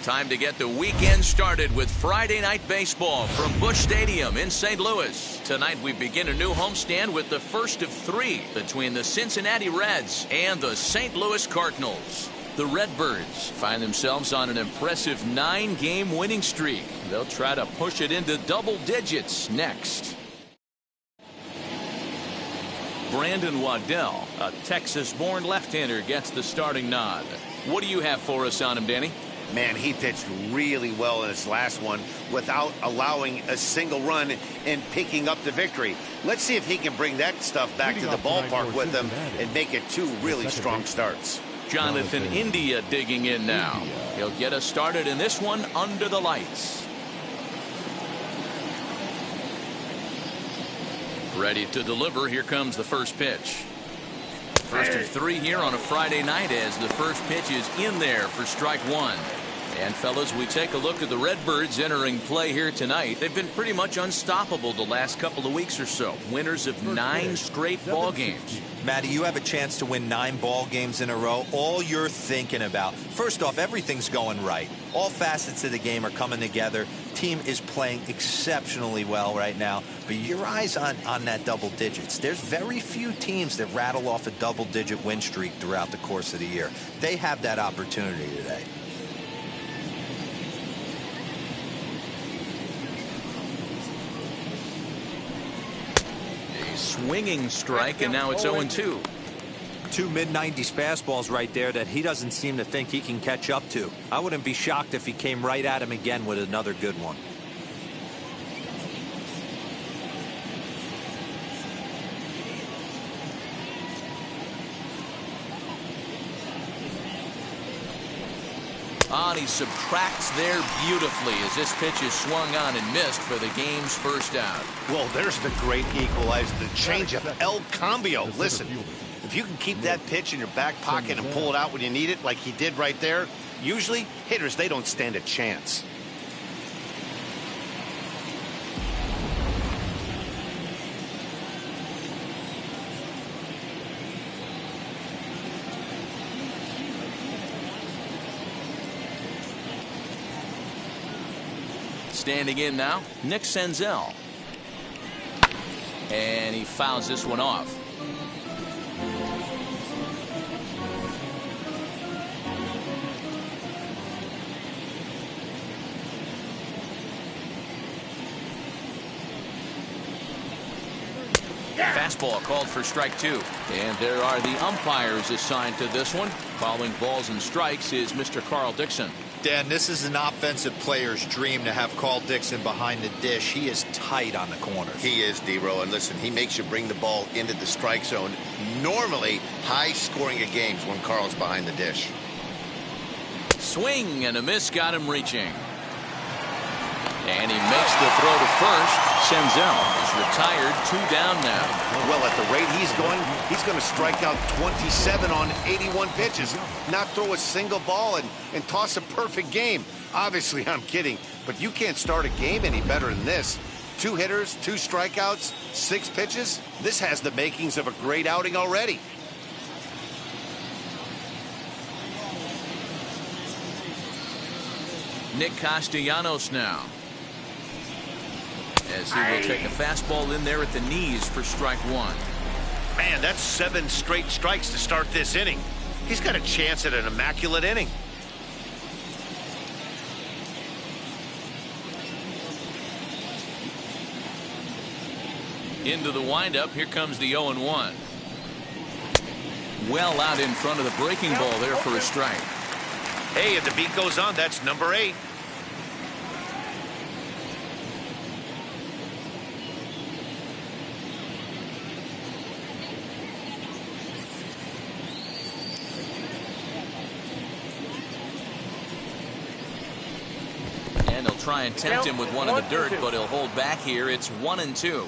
Time to get the weekend started with Friday Night Baseball from Busch Stadium in St. Louis. Tonight we begin a new homestand with the first of three between the Cincinnati Reds and the St. Louis Cardinals. The Redbirds find themselves on an impressive 9-game winning streak. They'll try to push it into double digits next. Brandon Waddell, a Texas-born left-hander, gets the starting nod. What do you have for us on him, Danny? Man, he pitched really well in his last one without allowing a single run and picking up the victory. Let's see if he can bring that stuff back to the ballpark with him and make it two really strong starts. Jonathan India digging in now. He'll get us started in this one under the lights. Ready to deliver. Here comes the first pitch. First of three here on a Friday night as the first pitch is in there for strike one. And fellas, we take a look at the Redbirds entering play here tonight. They've been pretty much unstoppable the last couple of weeks or so. Winners of 9 straight ball games. Matty, you have a chance to win 9 ball games in a row. All you're thinking about, first off, everything's going right. All facets of the game are coming together. Team is playing exceptionally well right now. But your eyes on that double digits. There's very few teams that rattle off a double-digit win streak throughout the course of the year. They have that opportunity today. Swinging strike, and now it's 0-2. 2 mid-90s fastballs right there that he doesn't seem to think he can catch up to. I wouldn't be shocked if he came right at him again with another good one. And he subtracts there beautifully as this pitch is swung on and missed for the game's first out. Well, there's the great equalizer, the changeup, El Cambio. Listen, if you can keep that pitch in your back pocket and pull it out when you need it like he did right there, usually hitters, they don't stand a chance. Standing in now, Nick Senzel. And he fouls this one off. Fastball called for strike 2. And there are the umpires assigned to this one. Calling balls and strikes is Mr. Carl Dixon. Dan, this is an offensive player's dream to have Carl Dixon behind the dish. He is tight on the corners. He is, D-Row, and listen, he makes you bring the ball into the strike zone. Normally, high scoring of games when Carl's behind the dish. Swing and a miss got him reaching. And he makes the throw to first. Senzel is retired, 2 down now. Well, at the rate he's going to strike out 27 on 81 pitches, not throw a single ball and toss a perfect game. Obviously, I'm kidding, but you can't start a game any better than this. 2 hitters, 2 strikeouts, 6 pitches. This has the makings of a great outing already. Nick Castellanos now, as he will take a fastball in there at the knees for strike 1. Man, that's 7 straight strikes to start this inning. He's got a chance at an immaculate inning. Into the windup, here comes the 0-1. Well out in front of the breaking ball there for a strike. Hey, if the beat goes on, that's number 8. And he'll try and tempt him with one in the dirt, but he'll hold back here. It's 1-2.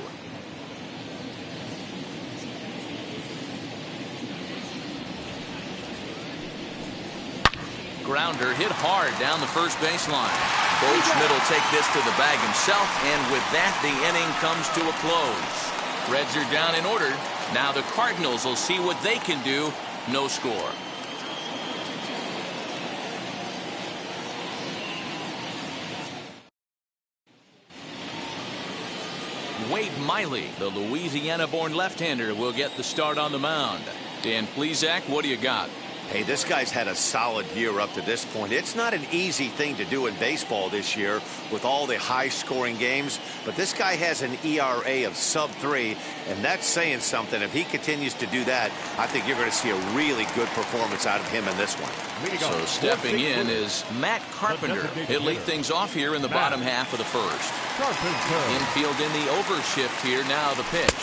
Grounder hit hard down the first baseline. Goldschmidt will take this to the bag himself, and with that, the inning comes to a close. Reds are down in order. Now the Cardinals will see what they can do. No score. Wade Miley, the Louisiana-born left-hander, will get the start on the mound. Dan Plesac, what do you got? Hey, this guy's had a solid year up to this point. It's not an easy thing to do in baseball this year with all the high-scoring games, but this guy has an ERA of sub-3, and that's saying something. If he continues to do that, I think you're going to see a really good performance out of him in this one. So stepping in is Matt Carpenter. He'll lead things off here in the bottom half of the first. Infield in the overshift here. Now the pitch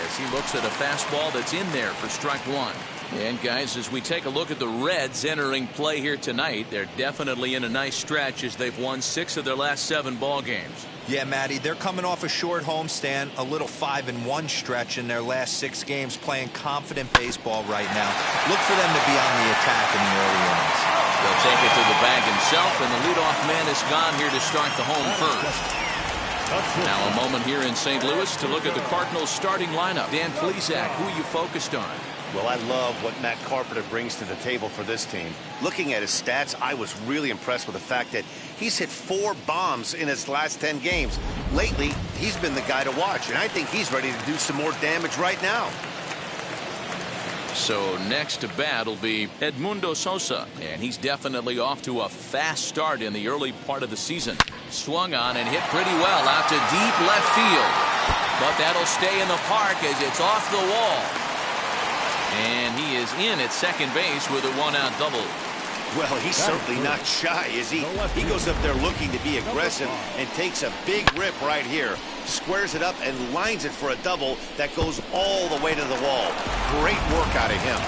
as he looks at a fastball that's in there for strike one. And guys, as we take a look at the Reds entering play here tonight, they're definitely in a nice stretch as they've won 6 of their last 7 ball games. Yeah, Matty, they're coming off a short homestand, a little 5-1 stretch in their last 6 games, playing confident baseball right now. Look for them to be on the attack in the early innings. They'll take it to the bag himself, and the leadoff man is gone here to start the home first. Now a moment here in St. Louis to look at the Cardinals starting lineup. Dan Plesac, who are you focused on? Well, I love what Matt Carpenter brings to the table for this team. Looking at his stats, I was really impressed with the fact that he's hit 4 bombs in his last 10 games. Lately, he's been the guy to watch, and I think he's ready to do some more damage right now. So next to bat will be Edmundo Sosa, and he's definitely off to a fast start in the early part of the season. Swung on and hit pretty well out to deep left field. But that'll stay in the park as it's off the wall. And he is in at second base with a 1-out double. Well, he's certainly not shy, is he? He goes up there looking to be aggressive and takes a big rip right here. Squares it up and lines it for a double that goes all the way to the wall. Great work out of him.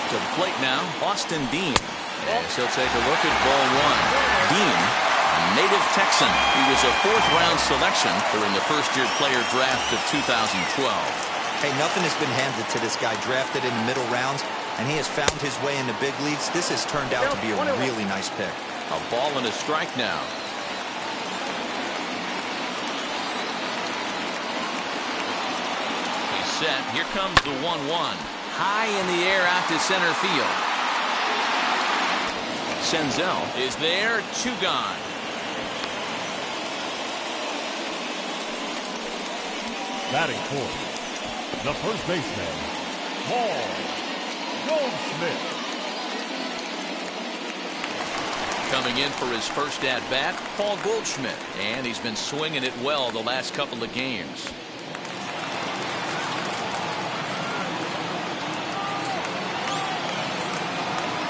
To the plate now, Austin Dean. As he'll take a look at ball one. Dean, a native Texan. He was a 4th-round selection during the first-year player draft of 2012. Hey, nothing has been handed to this guy. Drafted in the middle rounds, and he has found his way in the big leagues. This has turned out to be a really nice pick. A ball and a strike now. He's set. Here comes the 1-1. High in the air out to center field. Senzel is there. 2 gone. Batting fourth, the first baseman, Paul Goldschmidt. Coming in for his first at-bat, Paul Goldschmidt. And he's been swinging it well the last couple of games.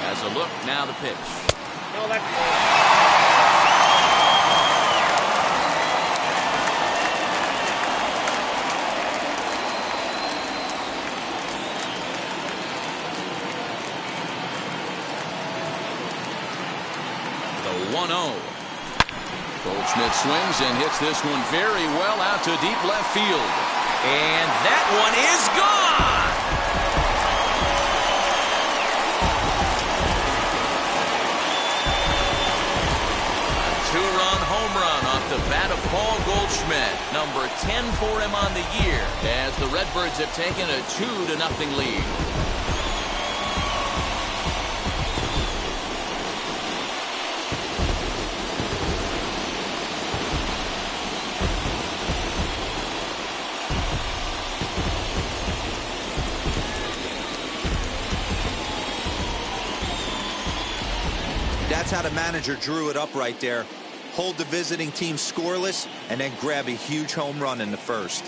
As a look, now the pitch. The 1-0. Goldschmidt swings and hits this one very well out to deep left field. And that one is gone. Two-run home run off the bat of Paul Goldschmidt. Number 10 for him on the year as the Redbirds have taken a 2-0 lead. That's how the manager drew it up right there. Hold the visiting team scoreless and then grab a huge home run in the first.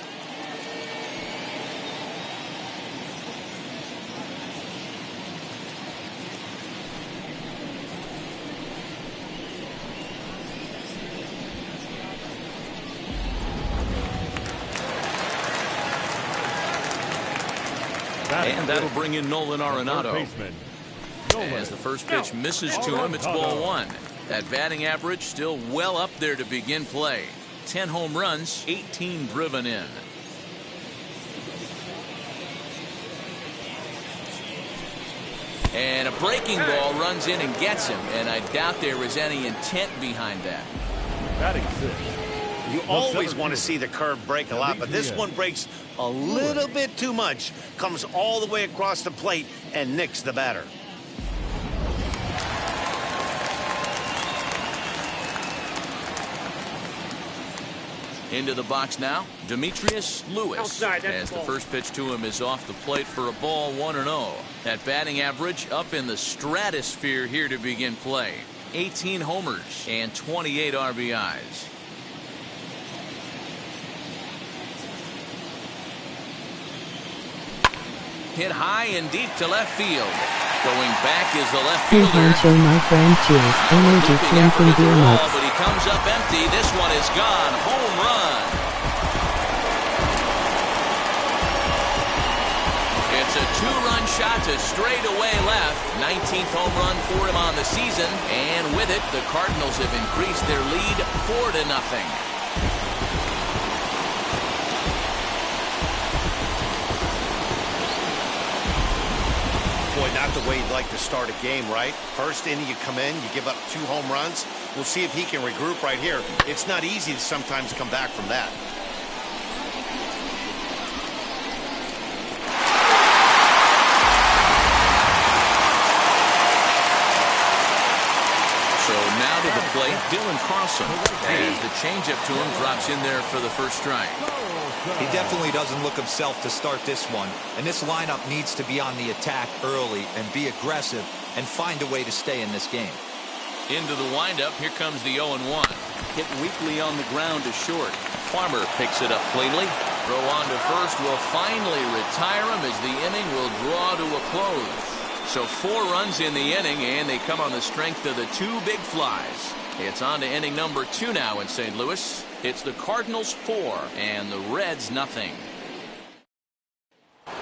And that'll bring in Nolan Arenado. As the first pitch misses to him, it's ball 1. That batting average still well up there to begin play. 10 home runs, 18 driven in. And a breaking ball runs in and gets him. And I doubt there was any intent behind that. Batting 6. You always want to see the curve break a lot, but this one breaks a little bit too much. Comes all the way across the plate and nicks the batter. Into the box now, Demetrius Lewis. Outside, as the ball. first pitch to him is off the plate for a ball, 1-0. That batting average up in the stratosphere here to begin play. 18 homers and 28 RBIs. Hit high and deep to left field. Going back is the left Hey fielder. Honcho, my friend, cheers. Energy Looping flame effort from at the Beer wall, Nuts. but he comes up empty. This one is gone. Home run. It's a two-run shot to straightaway left. 19th home run for him on the season. And with it, the Cardinals have increased their lead 4-0. Boy, not the way you'd like to start a game, right? First inning, you come in, you give up 2 home runs. We'll see if he can regroup right here. It's not easy to sometimes come back from that. So now to the plate, Dylan Carlson. As the changeup to him drops in there for the first strike. He definitely doesn't look himself to start this one, and this lineup needs to be on the attack early and be aggressive and find a way to stay in this game. Into the windup, here comes the 0-1. Hit weakly on the ground to short. Farmer picks it up cleanly. Throw on to first will finally retire him as the inning will draw to a close. So 4 runs in the inning, and they come on the strength of the 2 big flies. It's on to inning number 2 now in St. Louis. It's the Cardinals 4 and the Reds nothing. So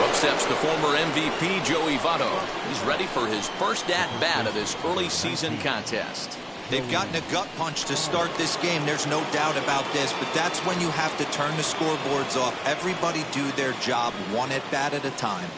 up steps the former MVP Joey Votto. He's ready for his first at-bat of this early season contest. They've gotten a gut punch to start this game. There's no doubt about this, but that's when you have to turn the scoreboards off. Everybody do their job one at-bat at a time.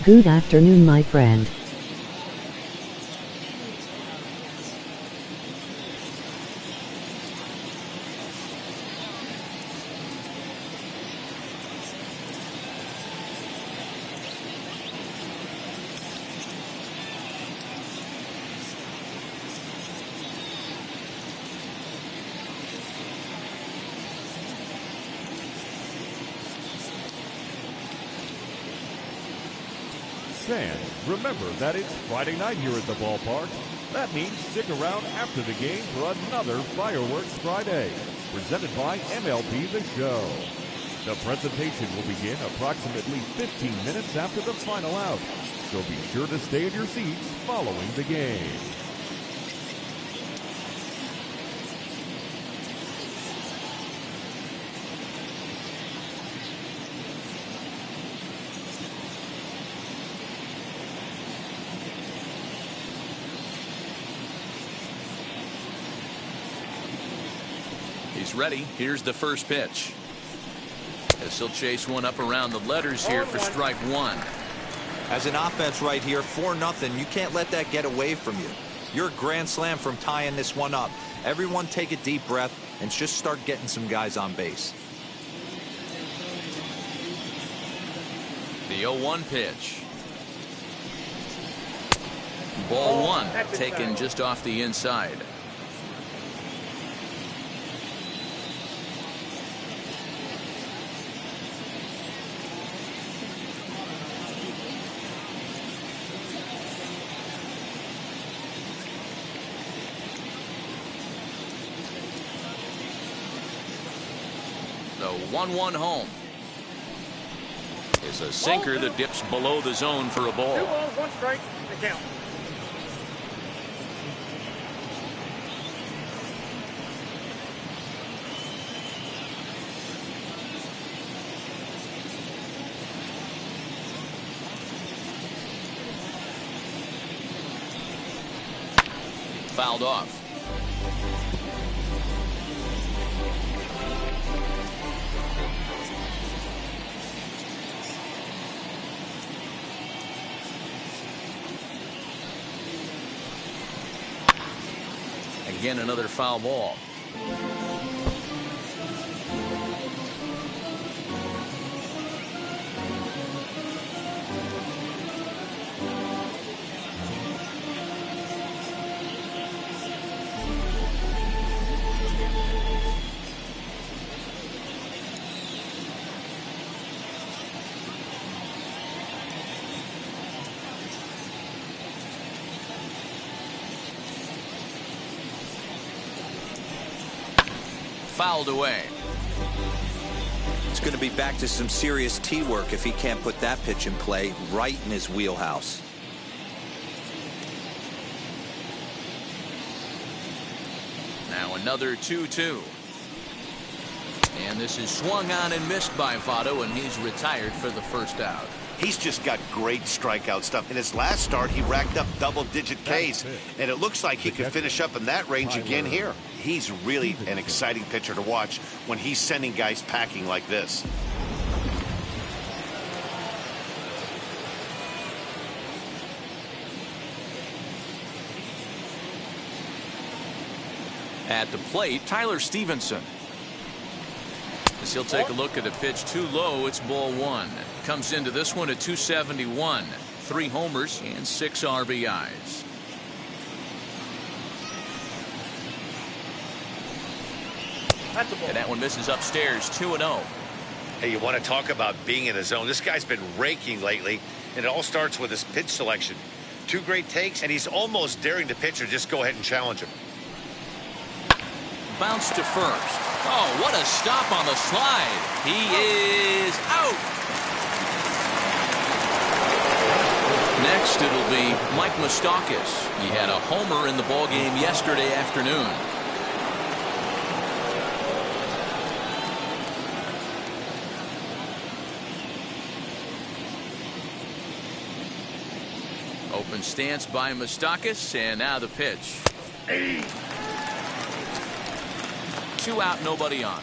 Good afternoon, my friend. Fans, remember that it's Friday night here at the ballpark. That means stick around after the game for another Fireworks Friday, presented by MLB The Show. The presentation will begin approximately 15 minutes after the final out, so be sure to stay in your seats following the game. He's ready. Here's the first pitch. As he'll chase one up around the letters here for strike 1. As an offense right here, 4-0, you can't let that get away from you. You're a grand slam from tying this one up. Everyone take a deep breath and just start getting some guys on base. The 0-1 pitch. Ball 1 taken just off the inside. 1-1 home. Is a sinker that dips below the zone for a ball. 2 balls, 1 strike, the count. Fouled off. Again, another foul ball. Fouled away. It's going to be back to some serious tee work if he can't put that pitch in play right in his wheelhouse. Now another 2-2. And this is swung on and missed by Votto, and he's retired for the first out. He's just got great strikeout stuff. In his last start, he racked up double-digit Ks, and it looks like he could finish up in that range again here. He's really an exciting pitcher to watch when he's sending guys packing like this. At the plate, Tyler Stevenson. As he'll take a look at a pitch too low, it's ball 1. Comes into this one at 271. 3 homers and 6 RBIs. And that one misses upstairs, 2-0. Hey, you want to talk about being in the zone? This guy's been raking lately, and it all starts with his pitch selection. 2 great takes, and he's almost daring the pitcher just go ahead and challenge him. Bounce to first. Oh, what a stop on the slide. He is out. Next, it'll be Mike Moustakas. He had a homer in the ballgame yesterday afternoon. Open stance by Moustakas, and now the pitch. 2 out, nobody on.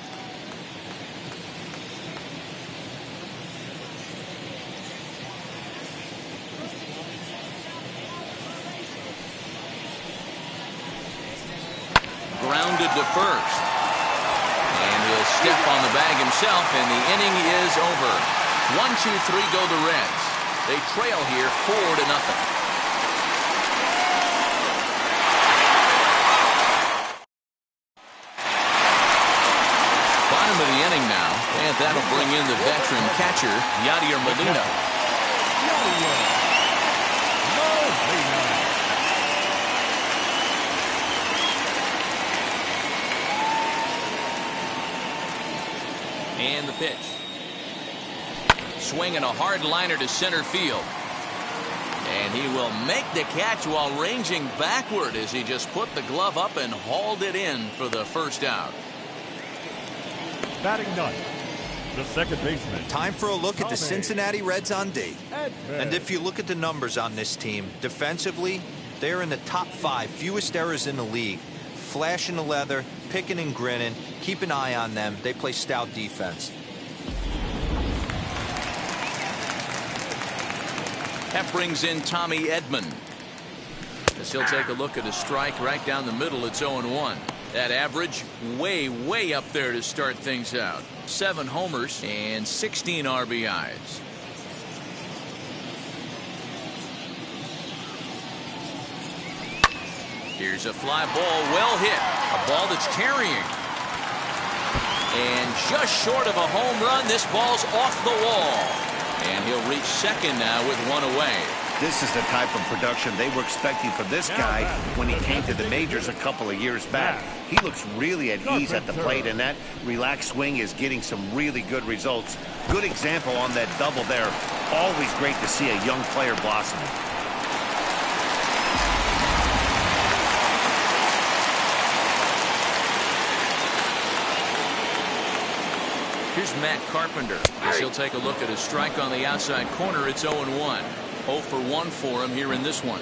Grounded to first. And he'll step on the bag himself, and the inning is over. 1-2-3 go the Reds. They trail here 4-0. Of the inning now, and that'll bring in the veteran catcher Yadier Molina. And the pitch. Swinging a hard liner to center field. And he will make the catch while ranging backward as he just put the glove up and hauled it in for the first out. Batting ninth, the second baseman. Time for a look at the Cincinnati Reds on D. And if you look at the numbers on this team, defensively, they're in the top 5 fewest errors in the league. Flashing the leather, picking and grinning. Keep an eye on them. They play stout defense. That brings in Tommy Edman. As he'll take a look at a strike right down the middle, it's 0-1. That average way up there to start things out. 7 homers and 16 RBIs. Here's a fly ball, well hit. A ball that's carrying. And just short of a home run, this ball's off the wall. And he'll reach second now with 1 away. This is the type of production they were expecting from this guy when he came to the majors a couple of years back. He looks really at ease at the plate, and that relaxed swing is getting some really good results. Good example on that double there. Always great to see a young player blossoming. Here's Matt Carpenter as he'll take a look at his strike on the outside corner. It's 0-1. 0 for 1 for him here in this one.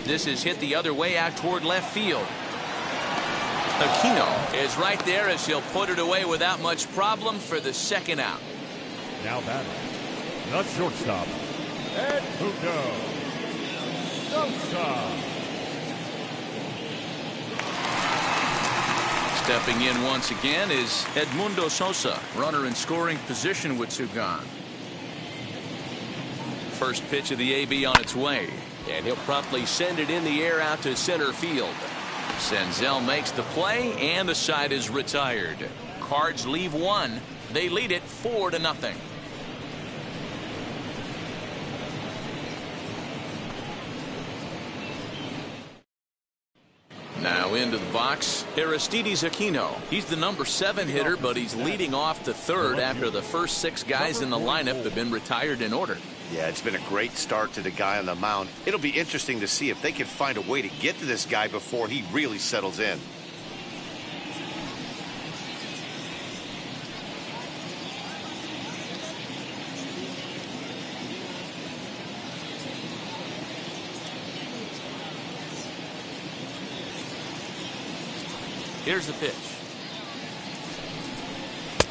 This is hit the other way out toward left field. Aquino is right there as he'll put it away without much problem for the second out. Now batting, the shortstop, Edmundo Sosa. Stepping in once again is Edmundo Sosa, runner in scoring position with two gone. First pitch of the AB on its way, and he'll promptly send it in the air out to center field. Senzel makes the play, and the side is retired. Cards leave one. They lead it 4-0. Now into the box, Aristides Aquino. He's the number 7 hitter, but he's leading off the third after the first 6 guys in the lineup have been retired in order. Yeah, it's been a great start to the guy on the mound. It'll be interesting to see if they can find a way to get to this guy before he really settles in. Here's the pitch.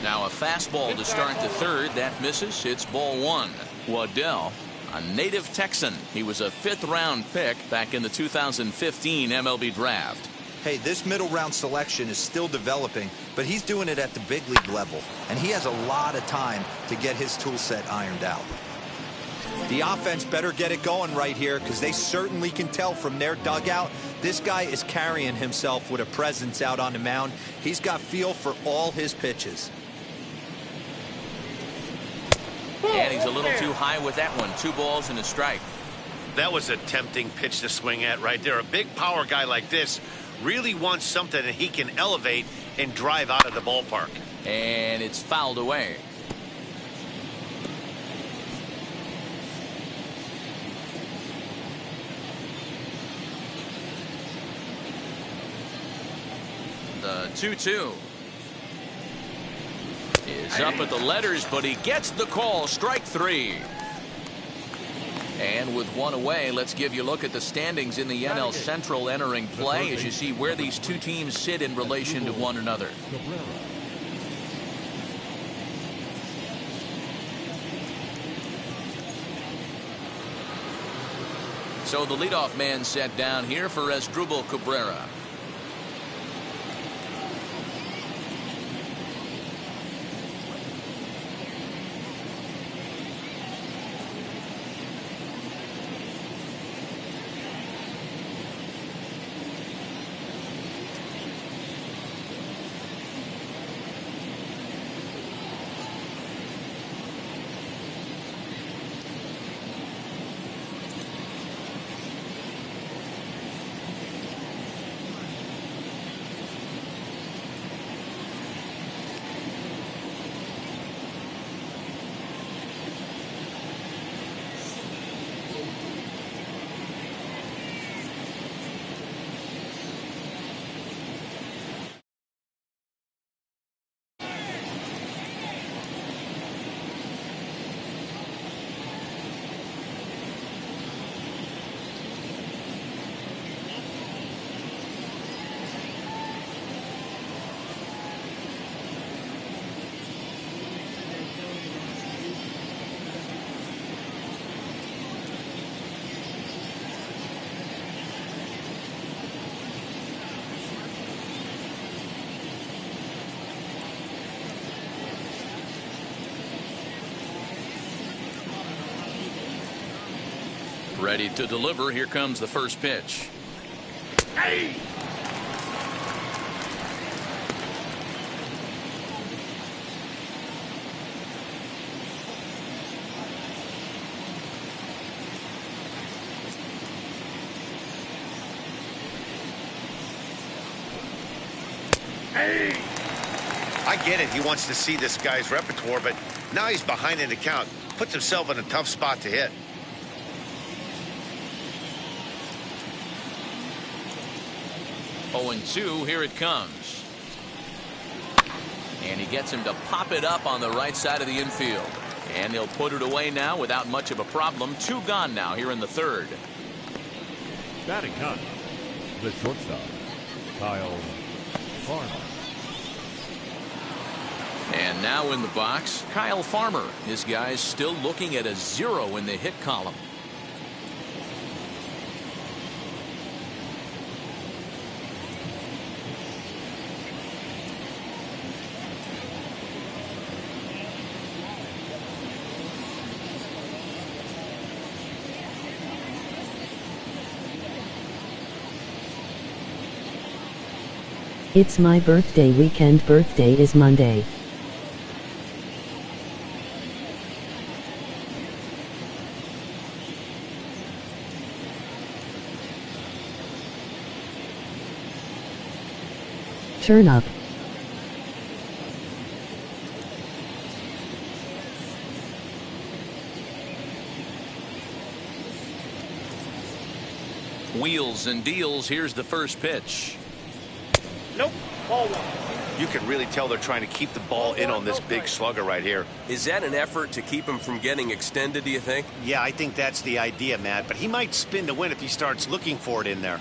Now a fastball to start the third. That misses. It's ball 1. Waddell, a native Texan. He was a 5th-round pick back in the 2015 MLB draft. Hey, this middle round selection is still developing, but he's doing it at the big league level, and he has a lot of time to get his tool set ironed out. The offense better get it going right here, because they certainly can tell from their dugout this guy is carrying himself with a presence out on the mound. He's got feel for all his pitches. And he's a little too high with that one. 2 balls and a strike. That was a tempting pitch to swing at right there. A big power guy like this really wants something that he can elevate and drive out of the ballpark. And it's fouled away. The 2-2 is up at the letters, but he gets the call. Strike 3. And with one away, let's give you a look at the standings in the NL Central entering play as you see where these two teams sit in relation to one another. So the leadoff man set down here for Asdrubal Cabrera. Ready to deliver. Here comes the first pitch. Hey! I get it. He wants to see this guy's repertoire, but now he's behind in the count. Puts himself in a tough spot to hit. Oh, and 2, here it comes. And he gets him to pop it up on the right side of the infield. And he'll put it away now without much of a problem. 2 gone now here in the 3rd. Batting ninth, the shortstop, Kyle Farmer. And now in the box, Kyle Farmer. His guy's still looking at a 0 in the hit column. It's my birthday weekend. Birthday is Monday. Turn up. Wheels and deals. Here's the first pitch. Nope. Ball 1. You can really tell they're trying to keep the ball in on this big slugger right here. Is that an effort to keep him from getting extended, do you think? Yeah, I think that's the idea, Matt. But he might spin to win if he starts looking for it in there.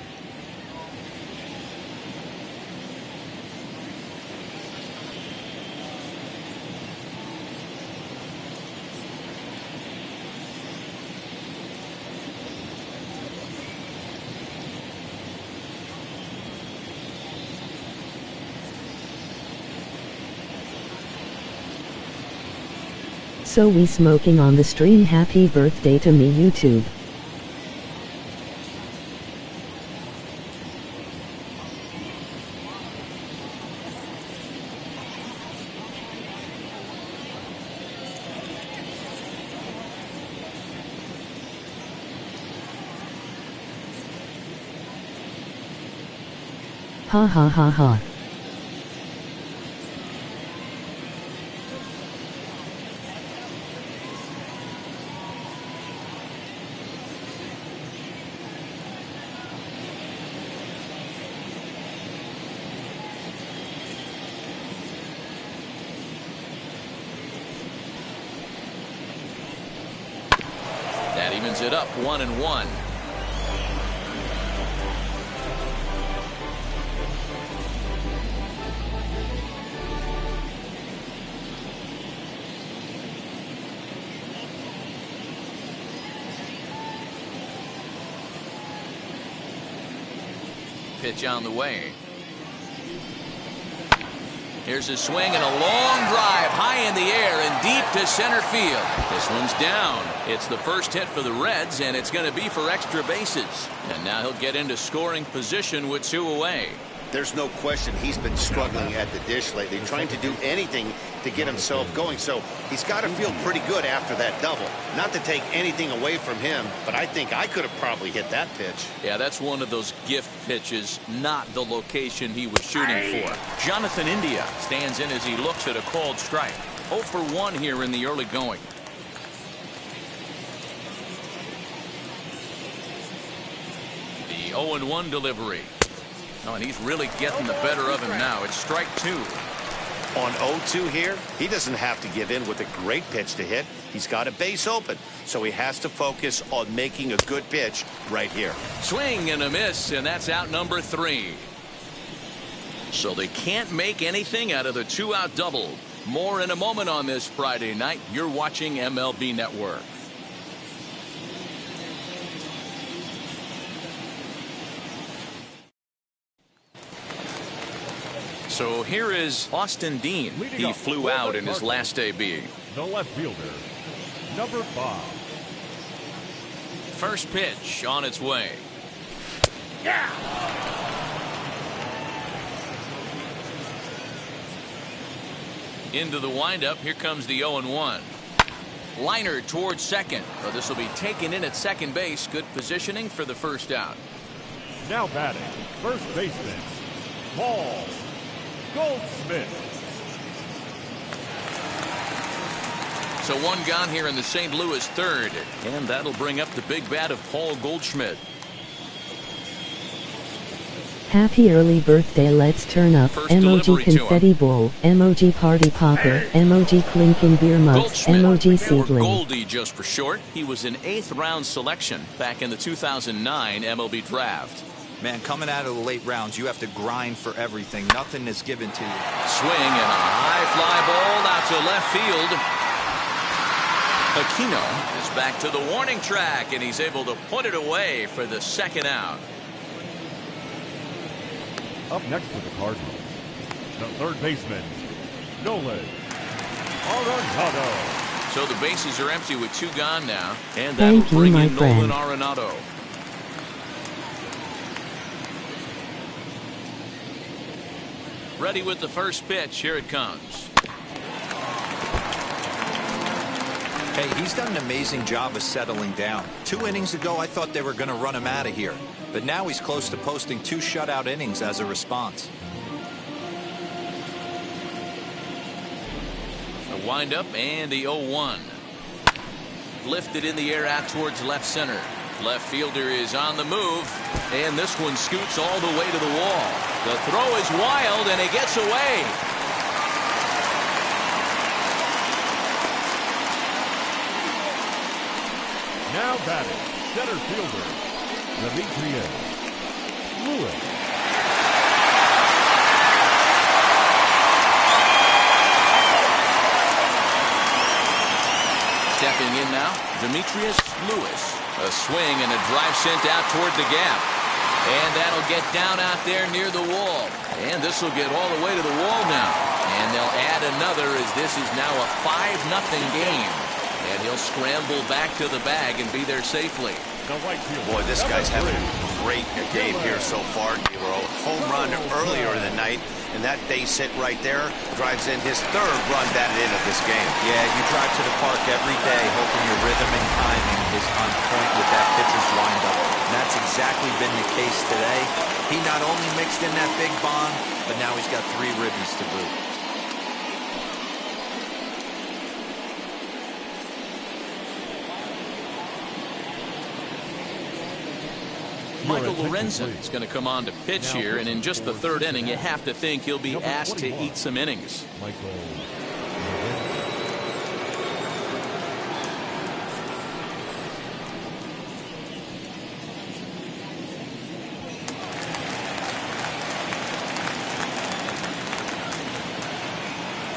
So we smoking on the stream. Happy birthday to me, YouTube. Ha ha ha ha. That evens it up 1-1. Pitch on the way. Here's a swing and a long drive high in the air and deep to center field. This one's down. It's the first hit for the Reds, and it's going to be for extra bases. And now he'll get into scoring position with 2 away. There's no question he's been struggling at the dish lately, trying to do anything to get himself going. So he's got to feel pretty good after that double. Not to take anything away from him, but I think I could have probably hit that pitch. Yeah, that's one of those gift pitches, not the location he was shooting for. Jonathan India stands in as he looks at a called strike. 0 for 1 here in the early going. The 0-1 delivery. Oh, and he's really getting the better of him now. It's strike 2. On 0-2 here, he doesn't have to give in with a great pitch to hit. He's got a base open, so he has to focus on making a good pitch right here. Swing and a miss, and that's out number 3. So they can't make anything out of the 2-out double. More in a moment on this Friday night. You're watching MLB Network. So here is Austin Dean. He flew out in his last AB. The left fielder, number 5. First pitch on its way. Yeah. Into the windup. Here comes the 0-1. Liner towards second. Oh, this will be taken in at second base. Good positioning for the first out. Now batting, first baseman, Paul Goldschmidt. So one gone here in the St. Louis third. And that'll bring up the big bat of Paul Goldschmidt. Happy early birthday, let's turn up. First Emoji delivery to confetti bowl, emoji party popper, emoji clinking beer mugs, Goldschmidt, emoji or seedling. Goldie just for short. He was an 8th round selection back in the 2009 MLB draft. Man, coming out of the late rounds, you have to grind for everything. Nothing is given to you. Swing and a high fly ball out to left field. Aquino is back to the warning track, and he's able to put it away for the second out. Up next for the Cardinals, the third baseman, Nolan Arenado. So the bases are empty with 2 gone now, and Thank that'll you, bring my in friend. Nolan Arenado. Ready with the first pitch. Here it comes. Hey, he's done an amazing job of settling down. 2 innings ago, I thought they were going to run him out of here. But now he's close to posting 2 shutout innings as a response. A windup and the 0-1. Lifted in the air out towards left center. Left fielder is on the move, and this one scoots all the way to the wall. The throw is wild, and he gets away. Now batting, center fielder, Demetrius Lewis. Stepping in now, Demetrius Lewis. A swing and a drive sent out toward the gap. And that'll get down out there near the wall. And this will get all the way to the wall now. And they'll add another as this is now a 5-0 game. And he'll scramble back to the bag and be there safely. Boy, this guy's having a great game here so far, D-Row. Home run earlier in the night, and that base hit right there drives in his 3rd run batted in of this game. Yeah, you drive to the park every day hoping your rhythm and timing is on point with that pitcher's windup. And that's exactly been the case today. He not only mixed in that big bomb, but now he's got 3 ribbies to boot. Michael Lorenzen is going to come on to pitch here, and in just the 3rd inning, you have to think he'll be asked to eat some innings. Michael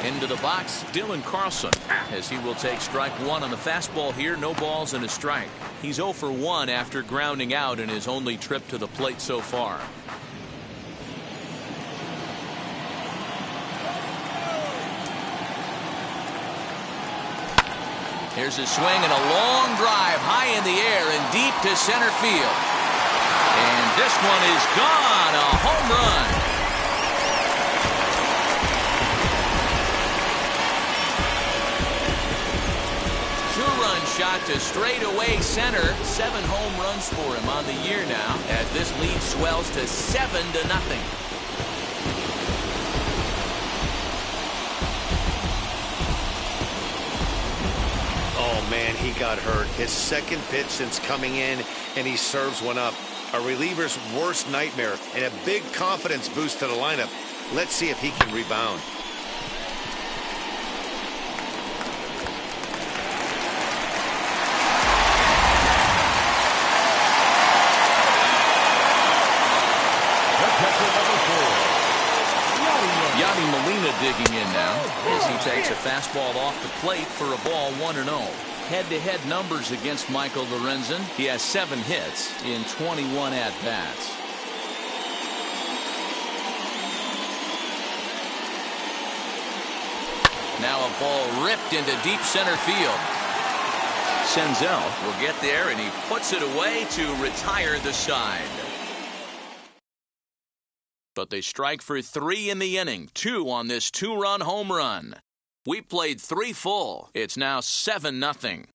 Into the box, Dylan Carlson, as he will take strike 1 on the fastball here. No balls and a strike. He's 0 for 1 after grounding out in his only trip to the plate so far. Here's a swing and a long drive high in the air and deep to center field. And this one is gone. A home run. Shot to straightaway center. 7 home runs for him on the year now, as this lead swells to 7-0. Oh, man, he got hurt. His 2nd pitch since coming in, and he serves one up. A reliever's worst nightmare, and a big confidence boost to the lineup. Let's see if he can rebound. Digging in now as he takes a fastball off the plate for a ball 1-0. Head-to-head numbers against Michael Lorenzen. He has 7 hits in 21 at-bats. Now a ball ripped into deep center field. Senzel will get there, and he puts it away to retire the side. But they strike for 3 in the inning, 2 on this 2-run home run. We played 3 full. It's now 7-0.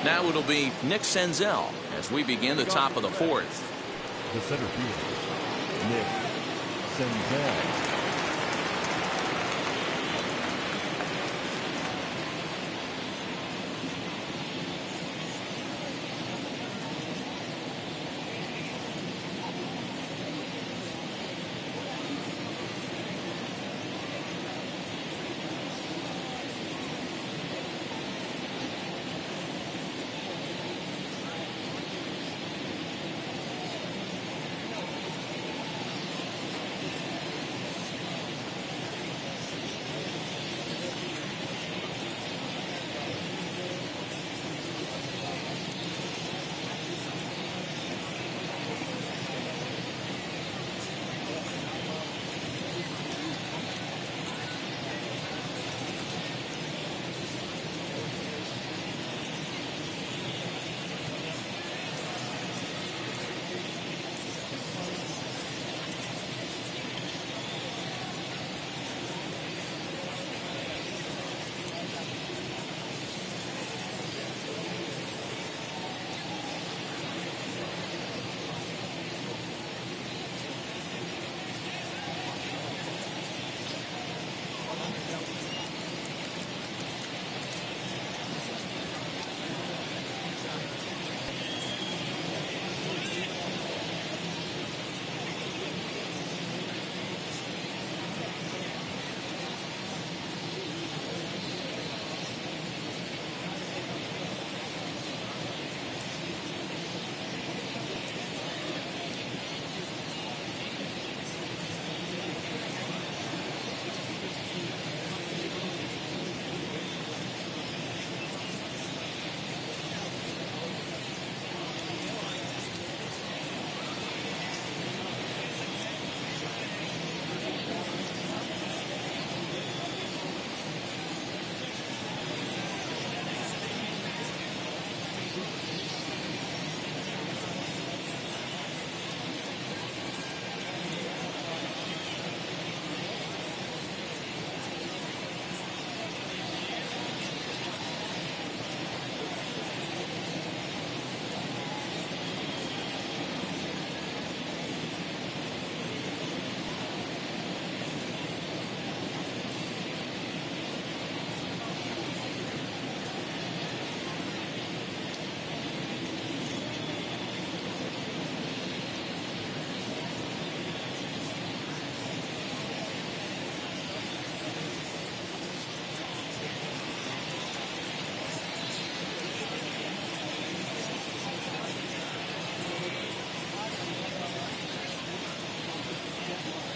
Now it'll be Nick Senzel as we begin the top of the 4th. The center fielder, Nick Senzel.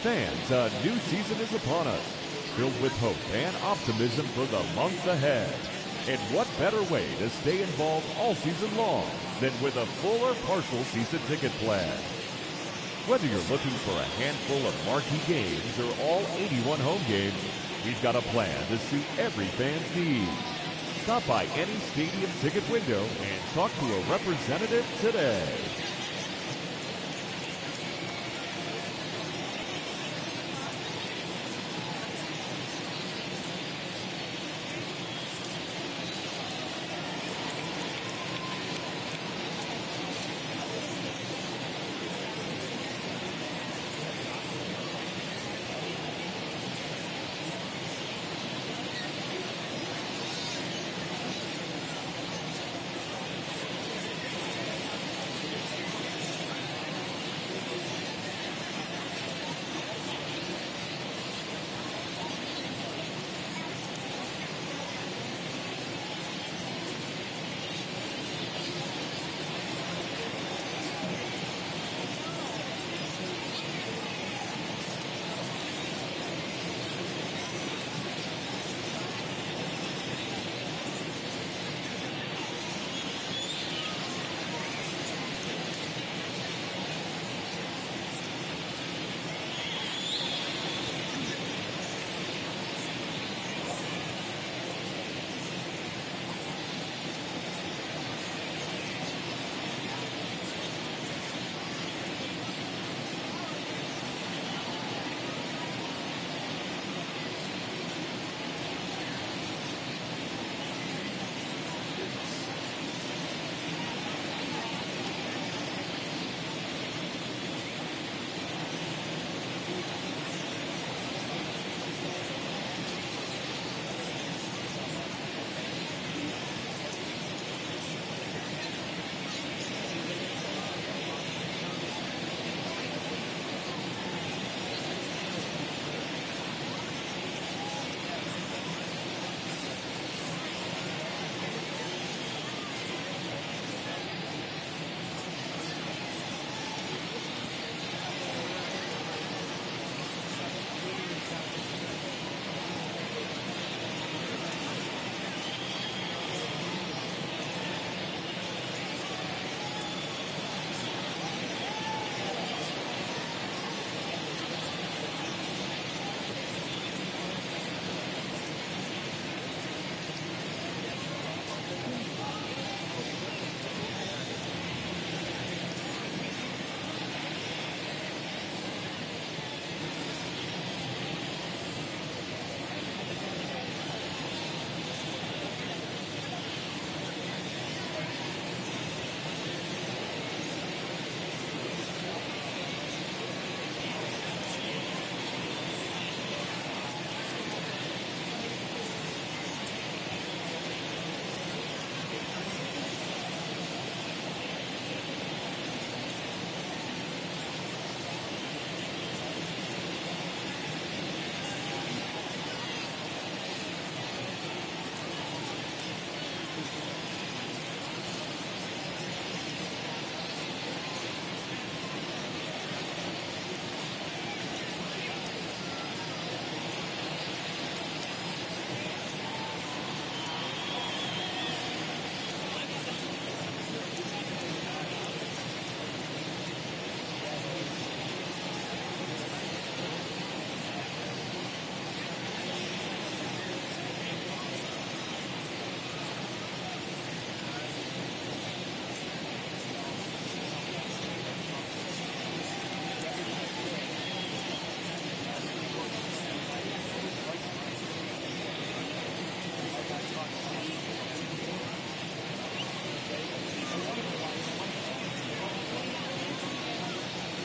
Fans, a new season is upon us, filled with hope and optimism for the months ahead. And what better way to stay involved all season long than with a full or partial season ticket plan? Whether you're looking for a handful of marquee games or all 81 home games, we've got a plan to suit every fan's needs. Stop by any stadium ticket window and talk to a representative today.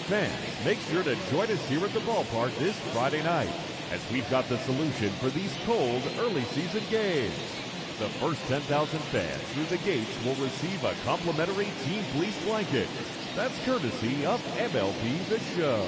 Fans, make sure to join us here at the ballpark this Friday night, as we've got the solution for these cold early season games. The first 10,000 fans through the gates will receive a complimentary Team Fleece blanket. That's courtesy of MLB The Show.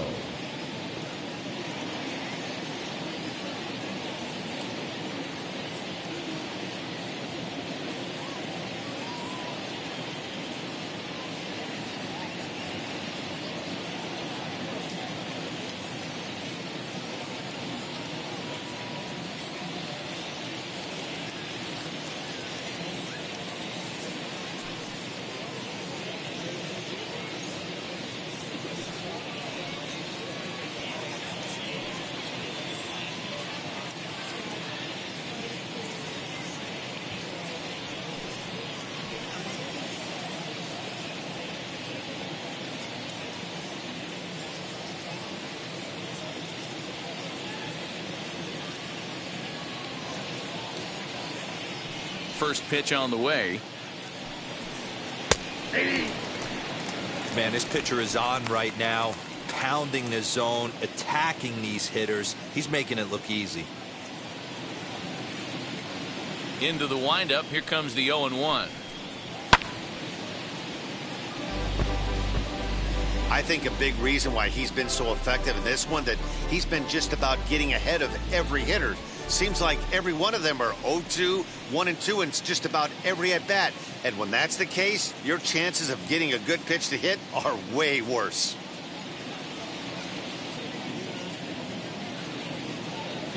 First pitch on the way. Man, this pitcher is on right now, pounding the zone, attacking these hitters. He's making it look easy. Into the windup. Here comes the 0-1. I think a big reason why he's been so effective in this one, that he's been just about getting ahead of every hitter. Seems like every one of them are 0-2, 1-2, and just about every at bat. And when that's the case, your chances of getting a good pitch to hit are way worse.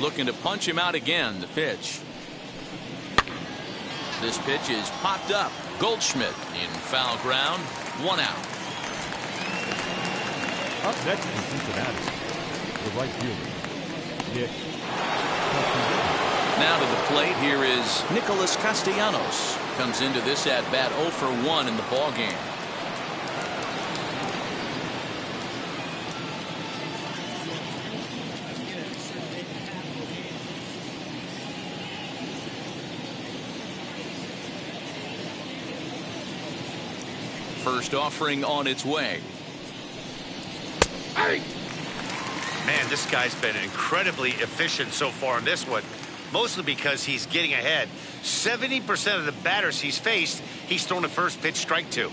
Looking to punch him out again. The pitch. This pitch is popped up. Goldschmidt in foul ground. 1 out. Up next in Cincinnati, the right fielder, Nick. Now to the plate, here is Nicholas Castellanos. Comes into this at bat 0 for 1 in the ball game. First offering on its way. Man, this guy's been incredibly efficient so far in this one, mostly because he's getting ahead. 70% of the batters he's faced, he's thrown a first pitch strike to.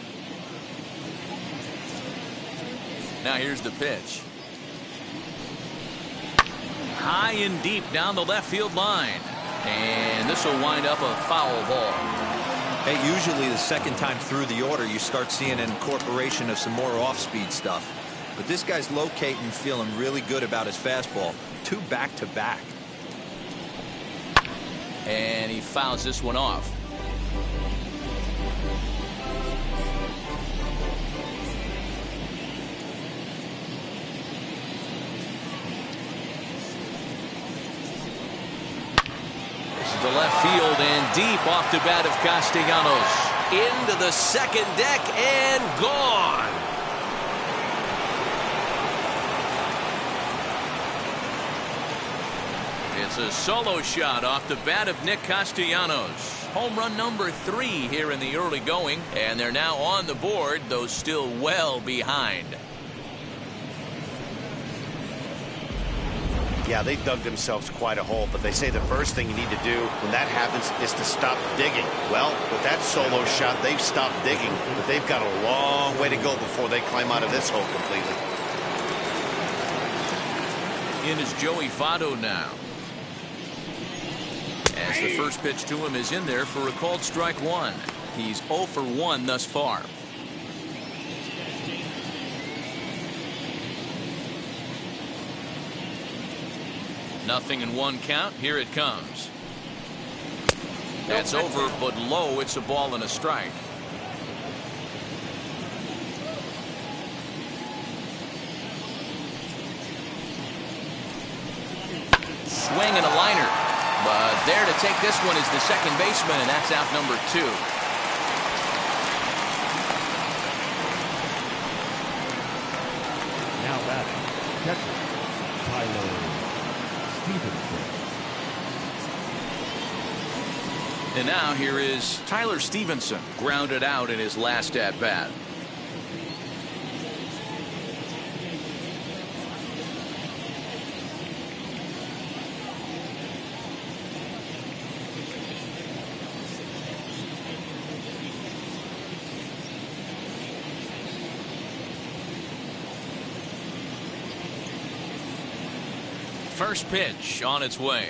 Now here's the pitch. High and deep down the left field line. And this will wind up a foul ball. Hey, usually the second time through the order, you start seeing an incorporation of some more off-speed stuff. But this guy's locating, feeling really good about his fastball. 2 back-to-back. And he fouls this one off. This is to left field and deep off the bat of Castellanos. Into the second deck and gone. It's a solo shot off the bat of Nick Castellanos. Home run number 3 here in the early going, and they're now on the board, though still well behind. Yeah, they dug themselves quite a hole, but they say the first thing you need to do when that happens is to stop digging. Well, with that solo shot, they've stopped digging, but they've got a long way to go before they climb out of this hole completely. In is Joey Votto now. As the first pitch to him is in there for a called strike 1. He's 0 for 1 thus far. Nothing in 1 count. Here it comes. That's over, but low. It's a ball and a strike. Swing and a liner. But there to take this one is the second baseman, and that's out number 2. Now batting, catcher, Tyler Stevenson. And now here is Tyler Stevenson, grounded out in his last at bat. First pitch on its way.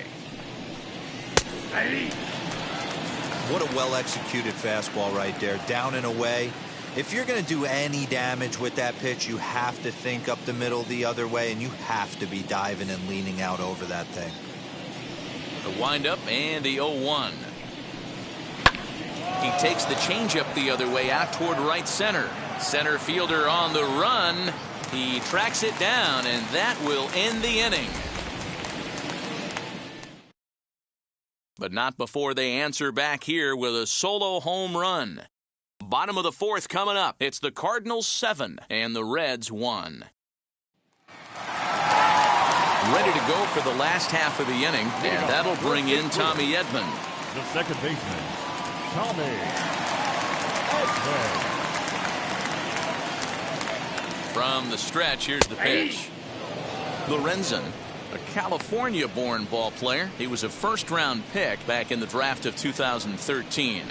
What a well-executed fastball right there, down and away. If you're going to do any damage with that pitch, you have to think up the middle the other way, and you have to be diving and leaning out over that thing. The windup and the 0-1. He takes the changeup the other way out toward right center. Center fielder on the run. He tracks it down, and that will end the inning. But not before they answer back here with a solo home run. Bottom of the fourth coming up. It's the Cardinals 7 and the Reds 1. Ready to go for the last half of the inning, and that'll bring in Tommy Edman. The second baseman, Tommy Edman. From the stretch, here's the pitch. Lorenzen, a California-born ball player. He was a first-round pick back in the draft of 2013.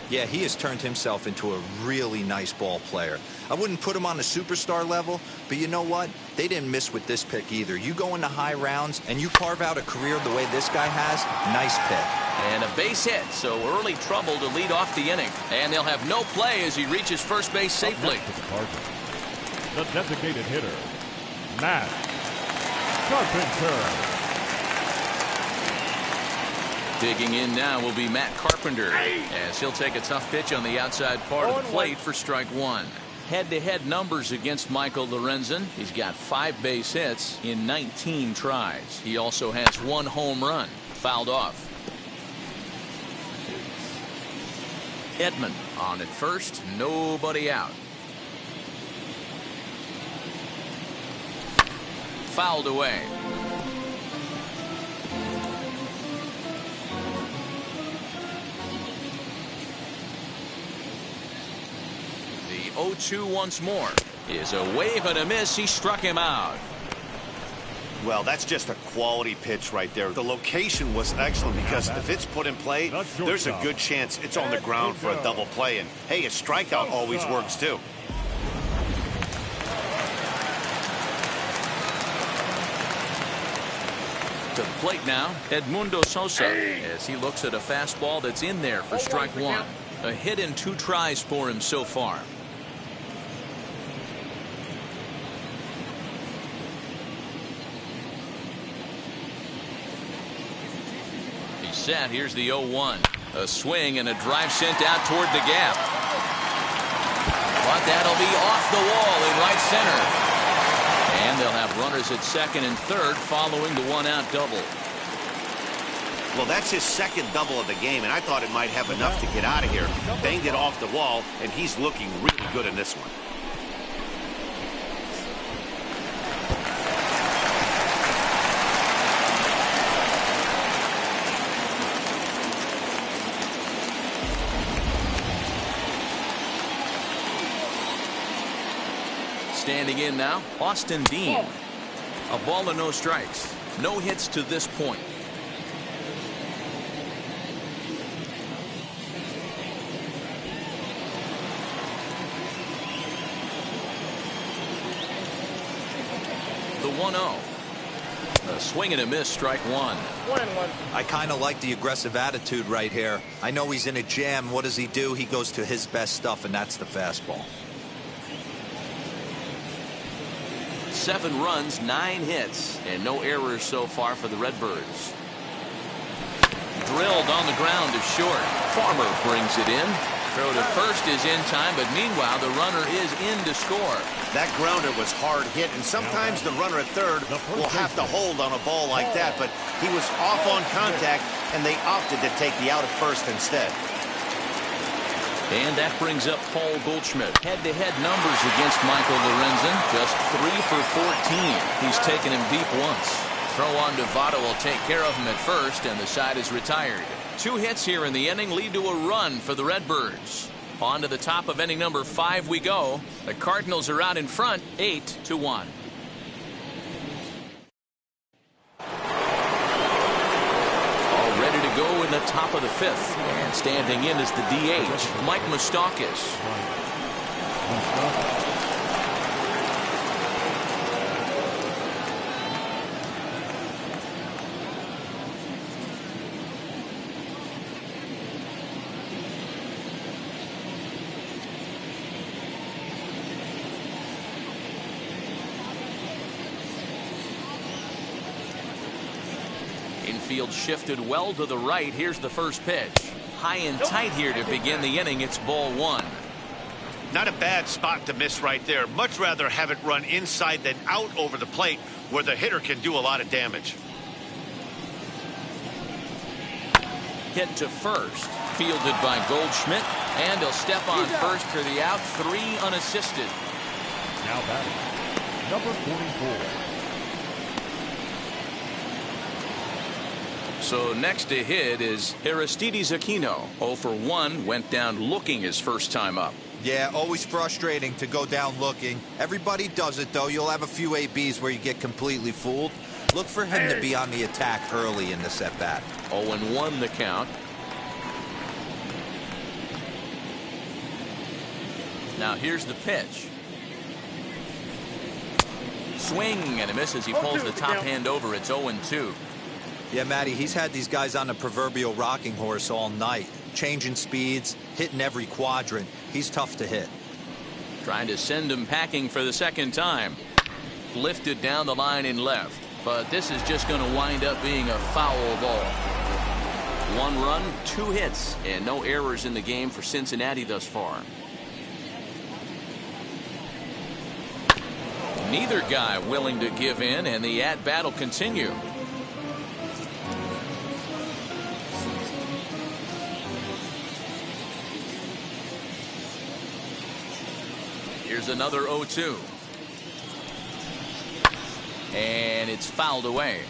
Yeah, he has turned himself into a really nice ball player. I wouldn't put him on the superstar level, but you know what? They didn't miss with this pick either. You go into high rounds and you carve out a career the way this guy has, nice pick. And a base hit, so early trouble to lead off the inning. And they'll have no play as he reaches first base safely. The designated hitter, Matt Carpenter. Digging in now will be Matt Carpenter, as he'll take a tough pitch on the outside part of the plate for strike one. Head-to-head numbers against Michael Lorenzen. He's got 5 base hits in 19 tries. He also has 1 home run, fouled off. Edman on at first, nobody out. Fouled away. The 0-2 once more is a wave and a miss. He struck him out. Well, that's just a quality pitch right there. The location was excellent because if it's put in play, there's a good chance it's on the ground for a double play. And, hey, a strikeout always works, too. To the plate now, Edmundo Sosa, as he looks at a fastball that's in there for strike one. A hit in 2 tries for him so far. He's set. Here's the 0-1. A swing and a drive sent out toward the gap. But that'll be off the wall in right center. And they'll have runners at second and third following the 1-out double. Well, that's his second double of the game, and I thought it might have enough to get out of here. Banged it off the wall, and he's looking really good in this one. Standing in now, Austin Dean. A ball and no strikes. No hits to this point. The 1-0. A swing and a miss, strike one. I kind of like the aggressive attitude right here. I know he's in a jam. What does he do? He goes to his best stuff, and that's the fastball. 7 runs, 9 hits, and no errors so far for the Redbirds. Drilled on the ground to short. Farmer brings it in. Throw to first is in time, but meanwhile the runner is in to score. That grounder was hard hit, and sometimes the runner at third will have to hold on a ball like that, but he was off on contact, and they opted to take the out at first instead. And that brings up Paul Goldschmidt. Head-to-head numbers against Michael Lorenzen. Just 3 for 14. He's taken him deep once. Throw on to Votto will take care of him at first, and the side is retired. 2 hits here in the inning lead to a run for the Redbirds. On to the top of inning number 5 we go. The Cardinals are out in front, 8-1. Go in the top of the 5th, and standing in is the DH, Mike Moustakas. field shifted well to the right. Here's the first pitch. High and tight here to begin the inning. It's ball one. Not a bad spot to miss right there. Much rather have it run inside than out over the plate where the hitter can do a lot of damage. Hit to first. Fielded by Goldschmidt. And he'll step on first for the out. 3 unassisted. Now batting, number 44. So next to hit is Aristides Aquino. 0 for 1. Went down looking his first time up. Yeah, always frustrating to go down looking. Everybody does it, though. You'll have a few ABs where you get completely fooled. Look for him to be on the attack early in this at-bat. 0-1 the count. Now here's the pitch. Swing and a miss as he pulls the top hand over. It's 0-2. Yeah, Matty, he's had these guys on the proverbial rocking horse all night. Changing speeds, hitting every quadrant. He's tough to hit. Trying to send him packing for the second time. Lifted down the line in left. But this is just going to wind up being a foul ball. 1 run, 2 hits, and no errors in the game for Cincinnati thus far. Neither guy willing to give in, and the at-bat will continue. Here's another 0-2. And it's fouled away.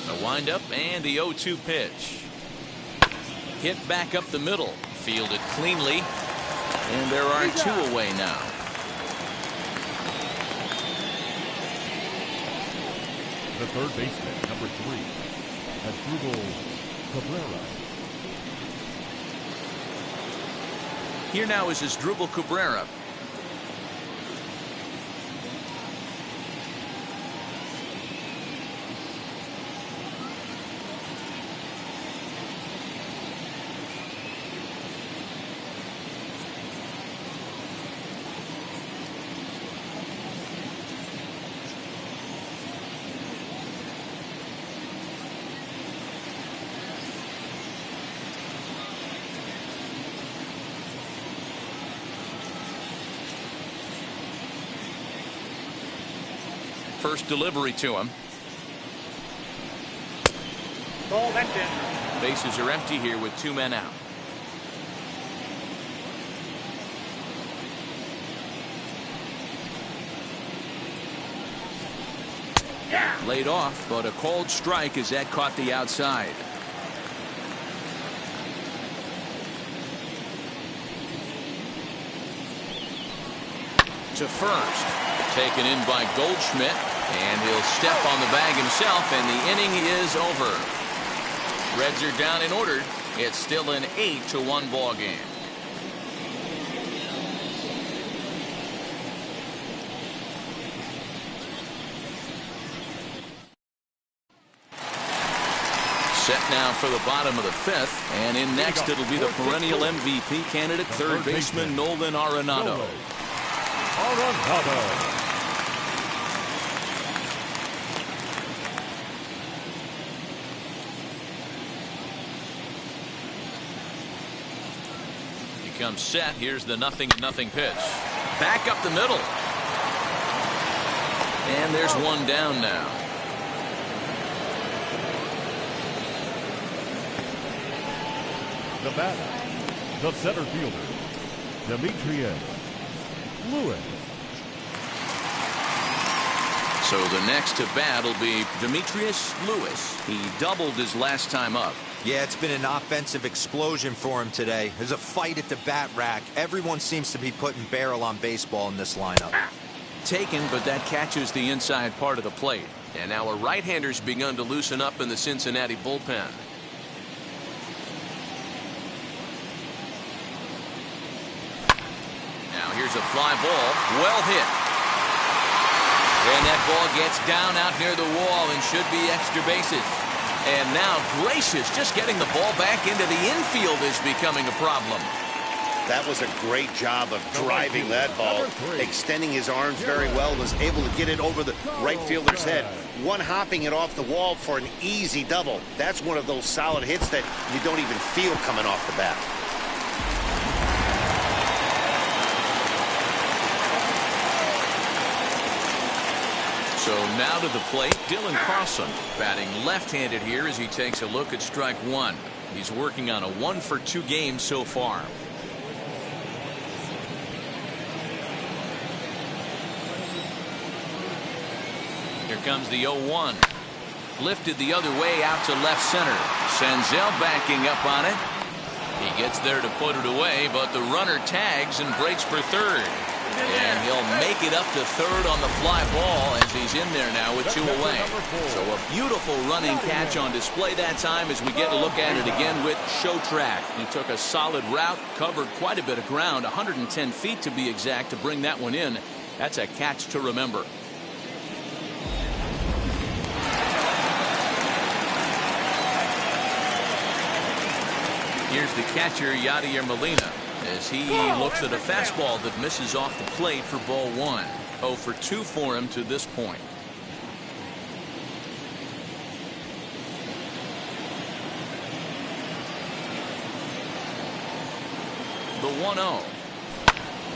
The windup and the 0-2 pitch. Hit back up the middle. Fielded cleanly. And there are 2 away now. The third baseman, number 3, Asdrubal Cabrera. Here now is Asdrubal Cabrera. First delivery to him. Ball, that's in. Bases are empty here with 2 men out. Yeah. Laid off, but a called strike as that caught the outside. To first. Taken in by Goldschmidt, and he'll step on the bag himself, and the inning is over. Reds are down in order. It's still an 8-1 ball game. Set now for the bottom of the 5th, and in next it'll be the perennial MVP candidate, third baseman Nolan Arenado. He comes set. Here's the 0-0 pitch. Back up the middle. And there's 1 down now. The batter, the center fielder, Demetrius Lewis. So the next to bat will be Demetrius Lewis. He doubled his last time up. Yeah, it's been an offensive explosion for him today. There's a fight at the bat rack. Everyone seems to be putting barrel on baseball in this lineup. Taken, but that catches the inside part of the plate. And now a right-hander's begun to loosen up in the Cincinnati bullpen. Now here's a fly ball. Well hit. And that ball gets down out near the wall and should be extra bases. And now Gracious just getting the ball back into the infield is becoming a problem. That was a great job of driving that ball, extending his arms very well, was able to get it over the right fielder's head, one-hopping it off the wall for an easy double. That's one of those solid hits that you don't even feel coming off the bat. So now to the plate, Dylan Carlson, batting left-handed here as he takes a look at strike one. He's working on a 1-for-2 game so far. Here comes the 0-1. Lifted the other way out to left center. Senzel backing up on it. He gets there to put it away, but the runner tags and breaks for third. And he'll make it up to third on the fly ball as he's in there now with 2 away. So a beautiful running catch on display that time as we get a look at it again with Show Track. He took a solid route, covered quite a bit of ground, 110 feet to be exact, to bring that one in. That's a catch to remember. Here's the catcher, Yadier Molina, as he looks at a fastball that misses off the plate for ball 1. 0 for 2 for him to this point. The 1-0.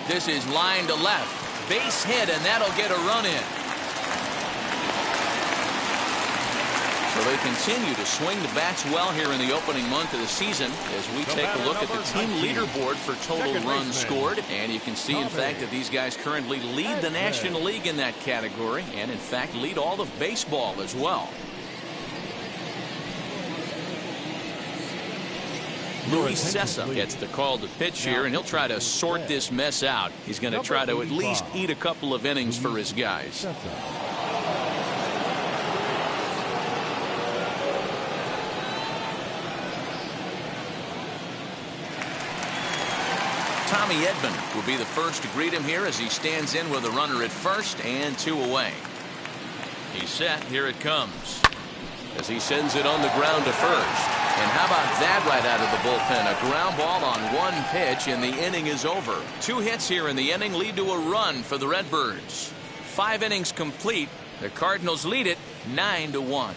This is line to left. Base hit, and that'll get a run in. So they continue to swing the bats well here in the opening month of the season as we take a look at the team leaderboard for total runs scored. And you can see, in fact, that these guys currently lead the National League in that category and, in fact, lead all of baseball as well. Luis Cessa gets the call to pitch here, and he'll try to sort this mess out. He's going to try to at least eat a couple of innings for his guys. Tommy Edman will be the first to greet him here as he stands in with a runner at first and 2 away. He's set. Here it comes as he sends it on the ground to first. And how about that right out of the bullpen? A ground ball on 1 pitch, and the inning is over. 2 hits here in the inning lead to a run for the Redbirds. 5 innings complete. The Cardinals lead it 9-1.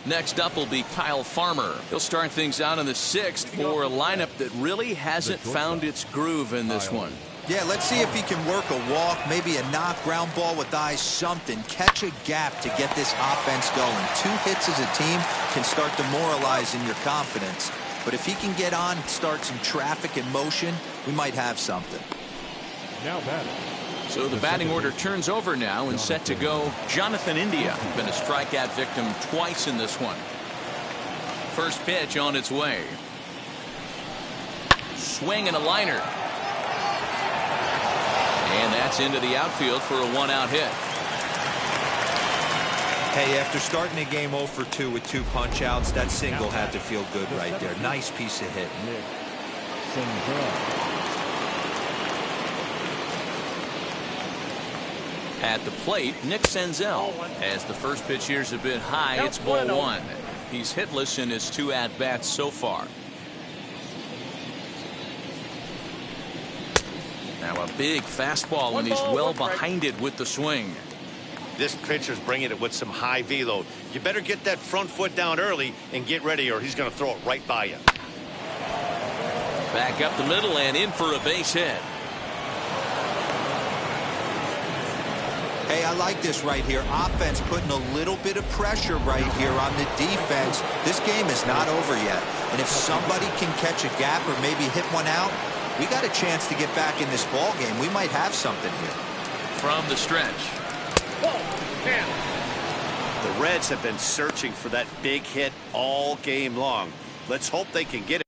Next up will be Kyle Farmer. He'll start things out in the 6th for a lineup that really hasn't found its groove in this one. Yeah, let's see if he can work a walk, maybe a knock, ground ball with eyes, something. Catch a gap to get this offense going. 2 hits as a team can start demoralizing your confidence. But if he can get on, start some traffic in motion, we might have something. Now batting. So the batting order turns over now and set to go. Jonathan India, been a strikeout victim twice in this one. First pitch on its way. Swing and a liner. And that's into the outfield for a 1-out hit. Hey, after starting a game 0 for 2 with 2 punch-outs, that single had to feel good right there. Nice piece of hit. At the plate, Nick Senzel. As the first pitch here's a bit high, it's ball 1. He's hitless in his 2 at-bats so far. Now a big fastball, and he's well behind it with the swing. This pitcher's bringing it with some high velo. You better get that front foot down early and get ready, or he's going to throw it right by you. Back up the middle and in for a base hit. Hey, I like this right here. Offense putting a little bit of pressure right here on the defense. This game is not over yet. And if somebody can catch a gap or maybe hit one out, we got a chance to get back in this ball game. We might have something here. From the stretch. The Reds have been searching for that big hit all game long. Let's hope they can get it.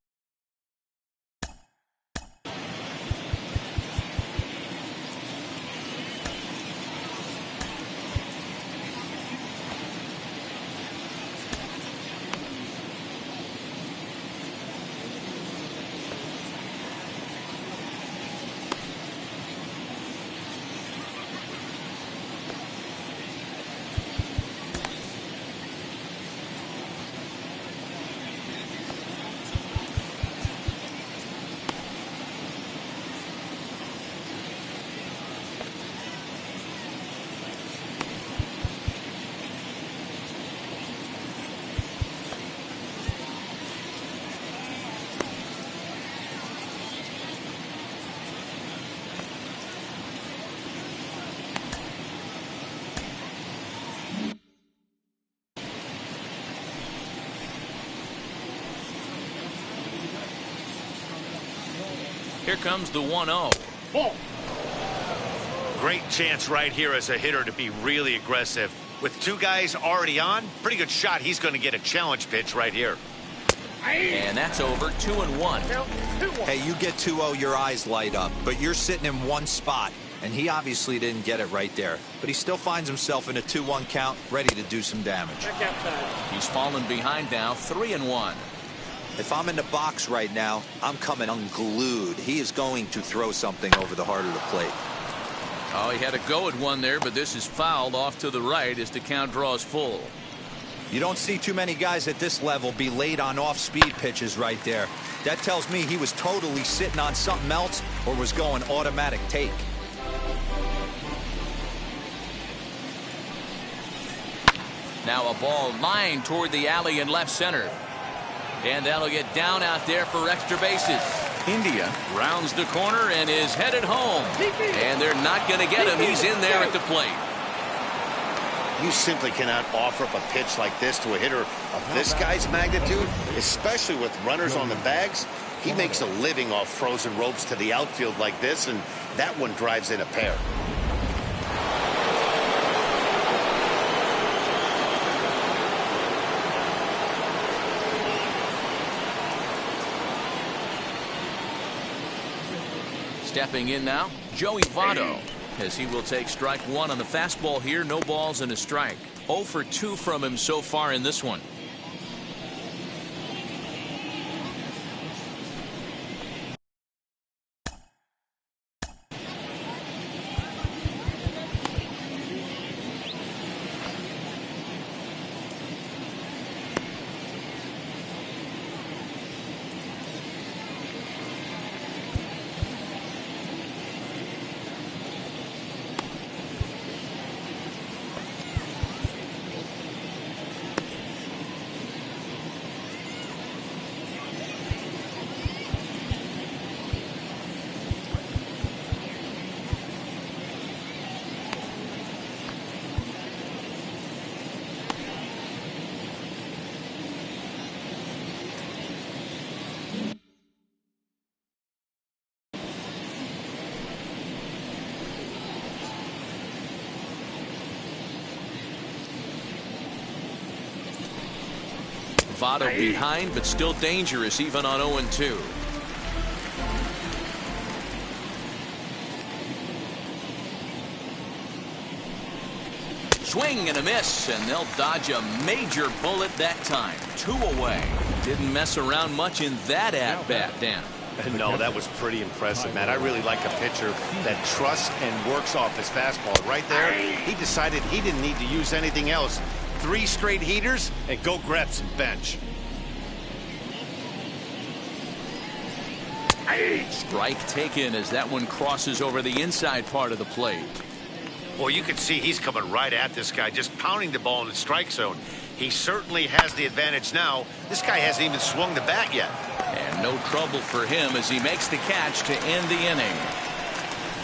Here comes the 1-0. Ball. Great chance right here as a hitter to be really aggressive. With two guys already on, pretty good shot. He's going to get a challenge pitch right here. And that's over. 2-1. Hey, you get 2-0, your eyes light up, but you're sitting in one spot, and he obviously didn't get it right there. But he still finds himself in a 2-1 count, ready to do some damage. He's fallen behind now. 3-1. If I'm in the box right now, I'm coming unglued. He is going to throw something over the heart of the plate. Oh, he had a go at one there, but this is fouled off to the right as the count draws full. You don't see too many guys at this level be late on off-speed pitches right there. That tells me he was totally sitting on something else or was going automatic take. Now a ball lined toward the alley in left center. And that'll get down out there for extra bases. India rounds the corner and is headed home. And they're not going to get him. He's in there at the plate. You simply cannot offer up a pitch like this to a hitter of this guy's magnitude, especially with runners on the bags. He makes a living off frozen ropes to the outfield like this, and that one drives in a pair. Stepping in now, Joey Votto, as he will take strike one on the fastball here. No balls and a strike. 0 for 2 from him so far in this one. Votto behind, but still dangerous even on 0-2. Swing and a miss, and they'll dodge a major bullet that time. 2 away. Didn't mess around much in that at-bat, Dan. No, that was pretty impressive, man. I really like a pitcher that trusts and works off his fastball. Right there, he decided he didn't need to use anything else. 3 straight heaters and go grab some bench. Strike taken as that one crosses over the inside part of the plate. Well, you can see he's coming right at this guy, just pounding the ball in the strike zone. He certainly has the advantage now. This guy hasn't even swung the bat yet. And no trouble for him as he makes the catch to end the inning.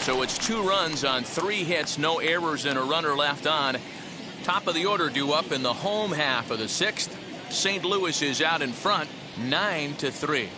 So it's 2 runs on 3 hits, no errors, and a runner left on. Top of the order due up in the home half of the 6th. St. Louis is out in front, 9-3.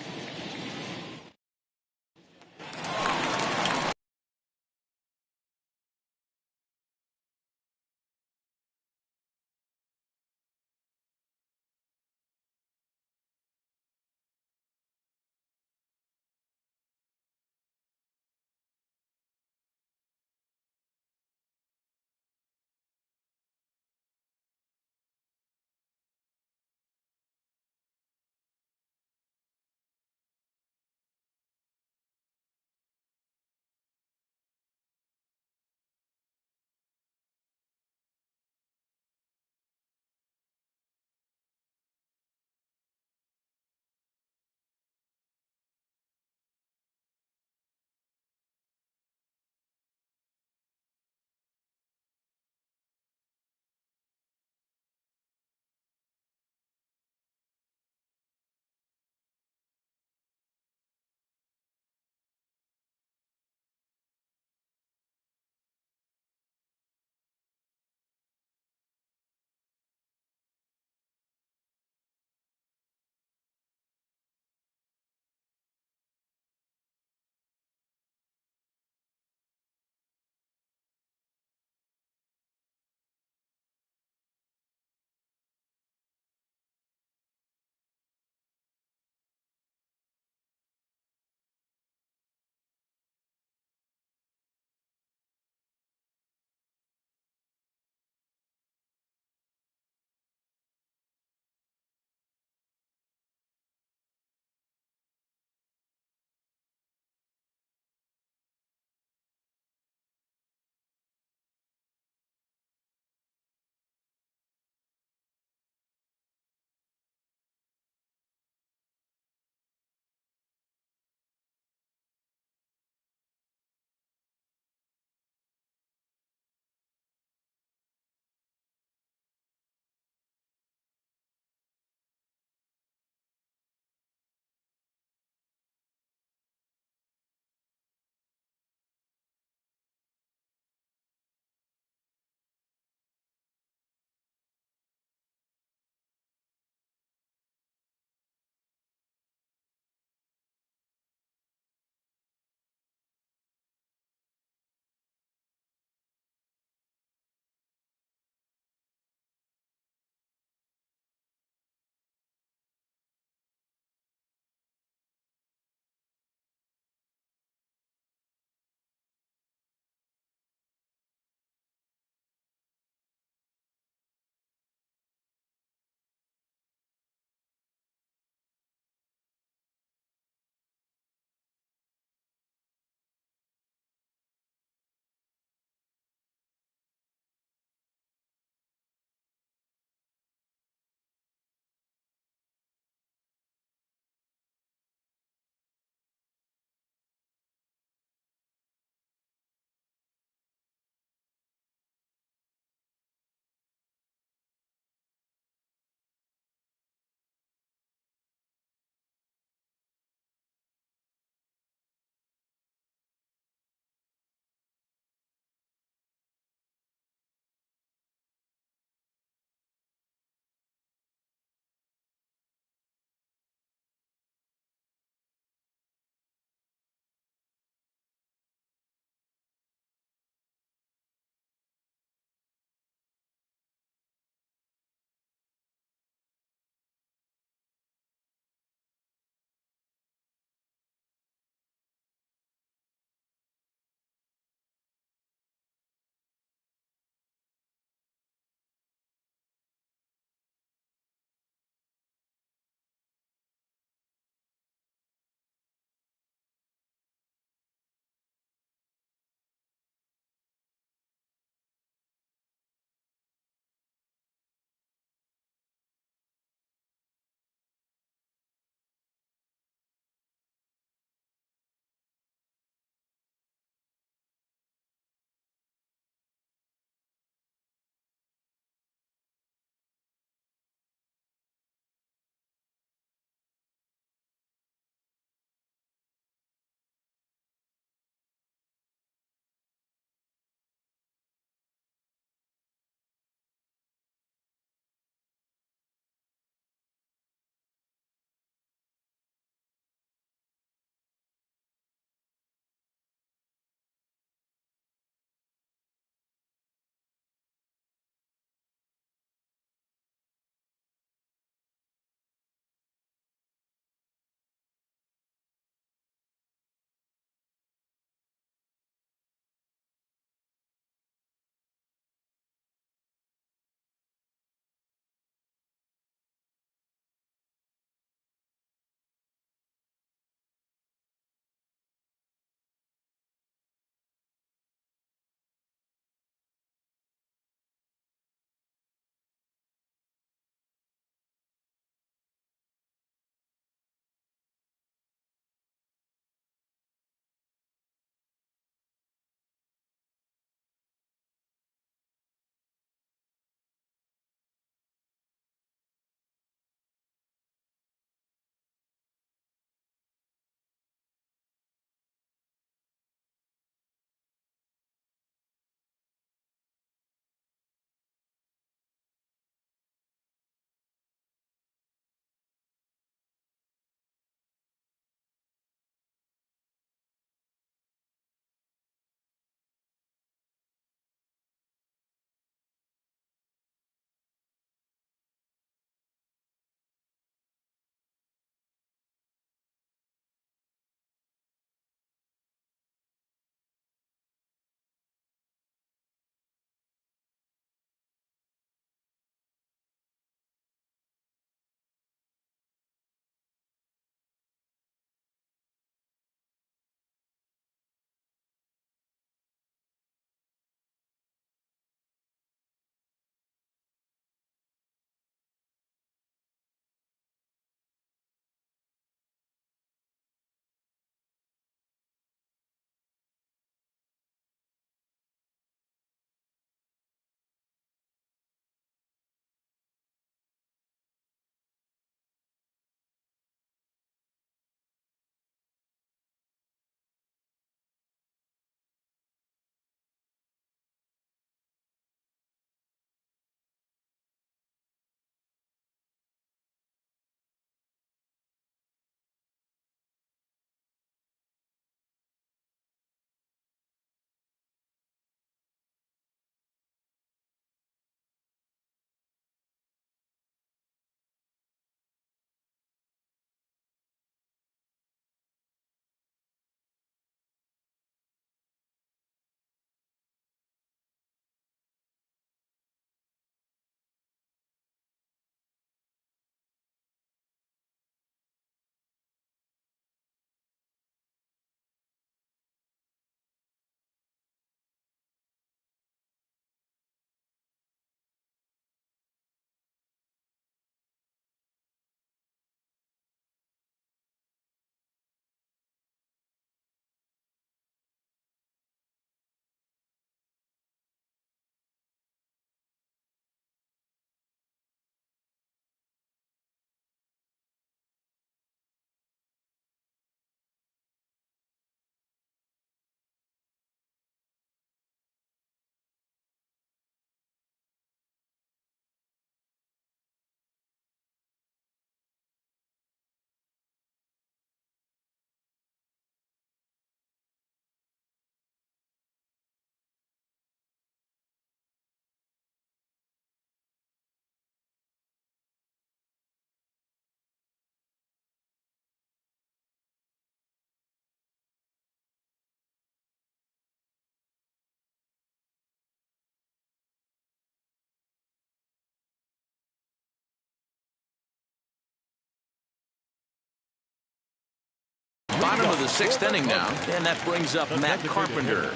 Bottom of the 6th inning now, and that brings up Matt Carpenter.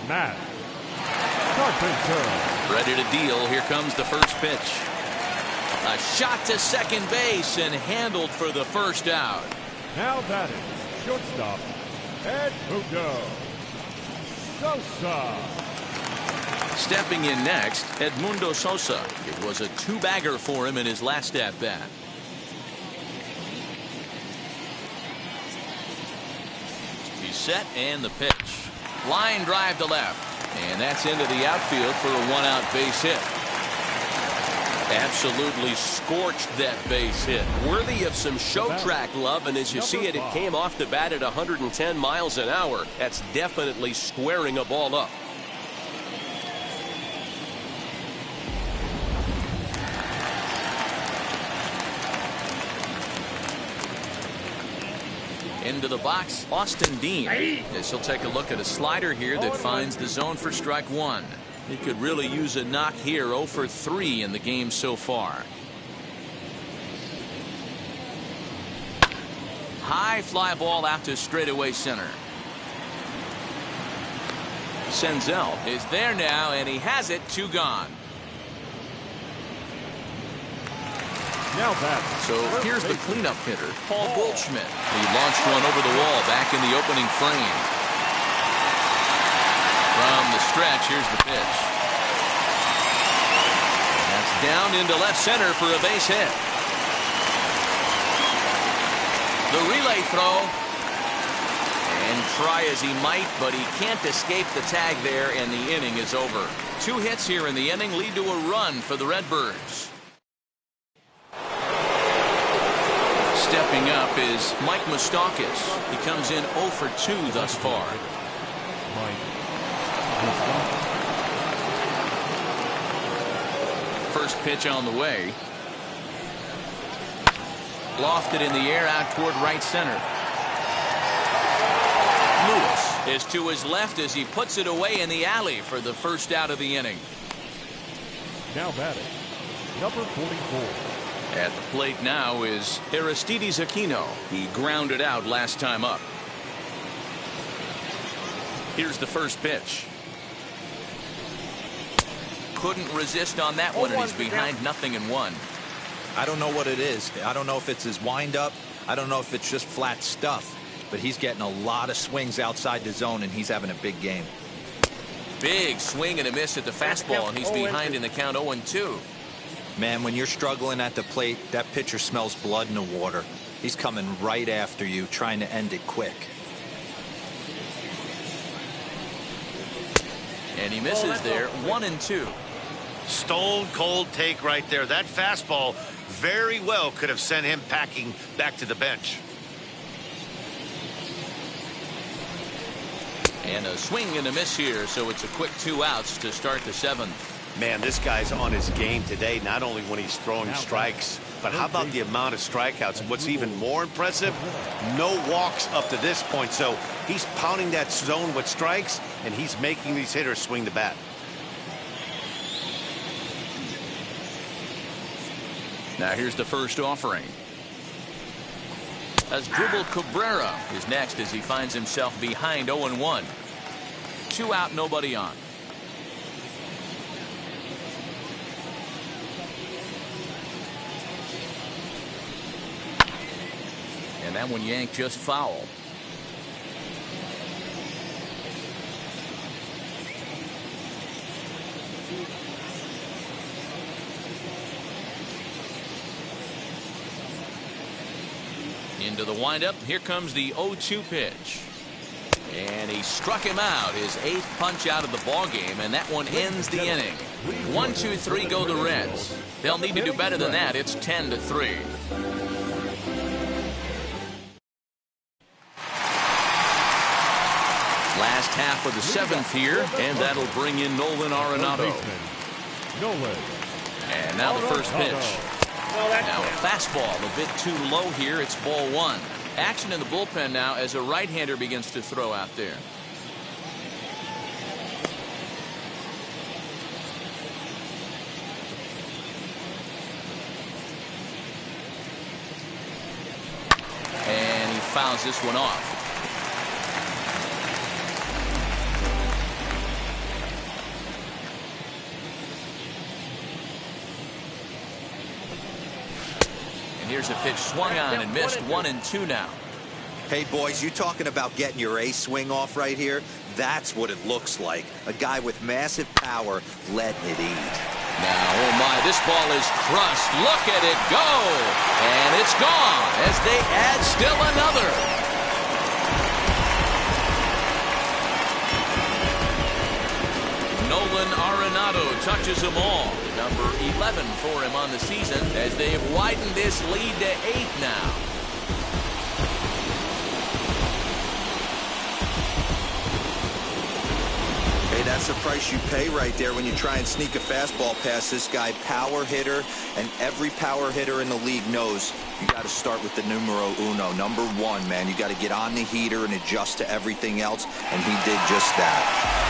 Matt Carpenter. Ready to deal. Here comes the first pitch. A shot to second base and handled for the first out. Now batting, shortstop, Edmundo Sosa. Stepping in next, Edmundo Sosa. It was a 2-bagger for him in his last at-bat. He's set, and the pitch. Line drive to left. And that's into the outfield for a 1-out base hit. Absolutely scorched that base hit. Worthy of some show track love, and as you see it, it came off the bat at 110 miles an hour. That's definitely squaring a ball up. Into the box, Austin Dean. As he'll take a look at a slider here that finds the zone for strike one. He could really use a knock here. 0 for 3 in the game so far. High fly ball out to straightaway center. Senzel is there now, and he has it. 2 gone. Now back. So here's the cleanup hitter, Paul Goldschmidt. He launched one over the wall back in the opening frame. From the stretch, here's the pitch. That's down into left center for a base hit. The relay throw. And try as he might, but he can't escape the tag there, and the inning is over. 2 hits here in the inning lead to a run for the Redbirds. Stepping up is Mike Moustakas. He comes in 0 for 2 thus far. First pitch on the way. Lofted in the air out toward right center. Lewis is to his left as he puts it away in the alley for the first out of the inning. Now batting, number 44. At the plate now is Aristides Aquino. He grounded out last time up. Here's the first pitch. Couldn't resist on that one, and he's behind 0-1. I don't know what it is. I don't know if it's his windup. I don't know if it's just flat stuff. But he's getting a lot of swings outside the zone, and he's having a big game. Big swing and a miss at the fastball, and he's behind in the count 0-2. Man, when you're struggling at the plate, that pitcher smells blood in the water. He's coming right after you, trying to end it quick. And he misses there. 1-2. Stone cold take right there. That fastball very well could have sent him packing back to the bench. And a swing and a miss here, so it's a quick 2 outs to start the 7th. Man, this guy's on his game today, not only when he's throwing strikes, but how about the amount of strikeouts? And what's even more impressive, no walks up to this point. So he's pounding that zone with strikes, and he's making these hitters swing the bat. Now here's the first offering. Asdrubal Cabrera is next as he finds himself behind 0-1. 2 out, nobody on. And that one yanked just foul. Into the windup. Here comes the 0-2 pitch. And he struck him out. His 8th punch out of the ball game, and that one ends the inning. 1, 2, 3 go the Reds. They'll need to do better than that. It's 10-3. Last half of the 7th here, and that'll bring in Nolan Arenado. And now the first pitch. Now a fastball a bit too low here. It's ball 1. Action in the bullpen now as a right-hander begins to throw out there. And he fouls this one off. here's a pitch swung on and missed. 1-2 now. Hey, boys, you talking about getting your ace swing off right here? That's what it looks like. A guy with massive power letting it eat. Now, oh my, this ball is crushed. Look at it go. And it's gone as they add still another. Nolan Arenado touches them all. Number 11 for him on the season as they've widened this lead to 8 now. Hey, that's the price you pay right there when you try and sneak a fastball past this guy. Power hitter, and every power hitter in the league knows you got to start with the numero uno, number 1, man. You got to get on the heater and adjust to everything else, and he did just that.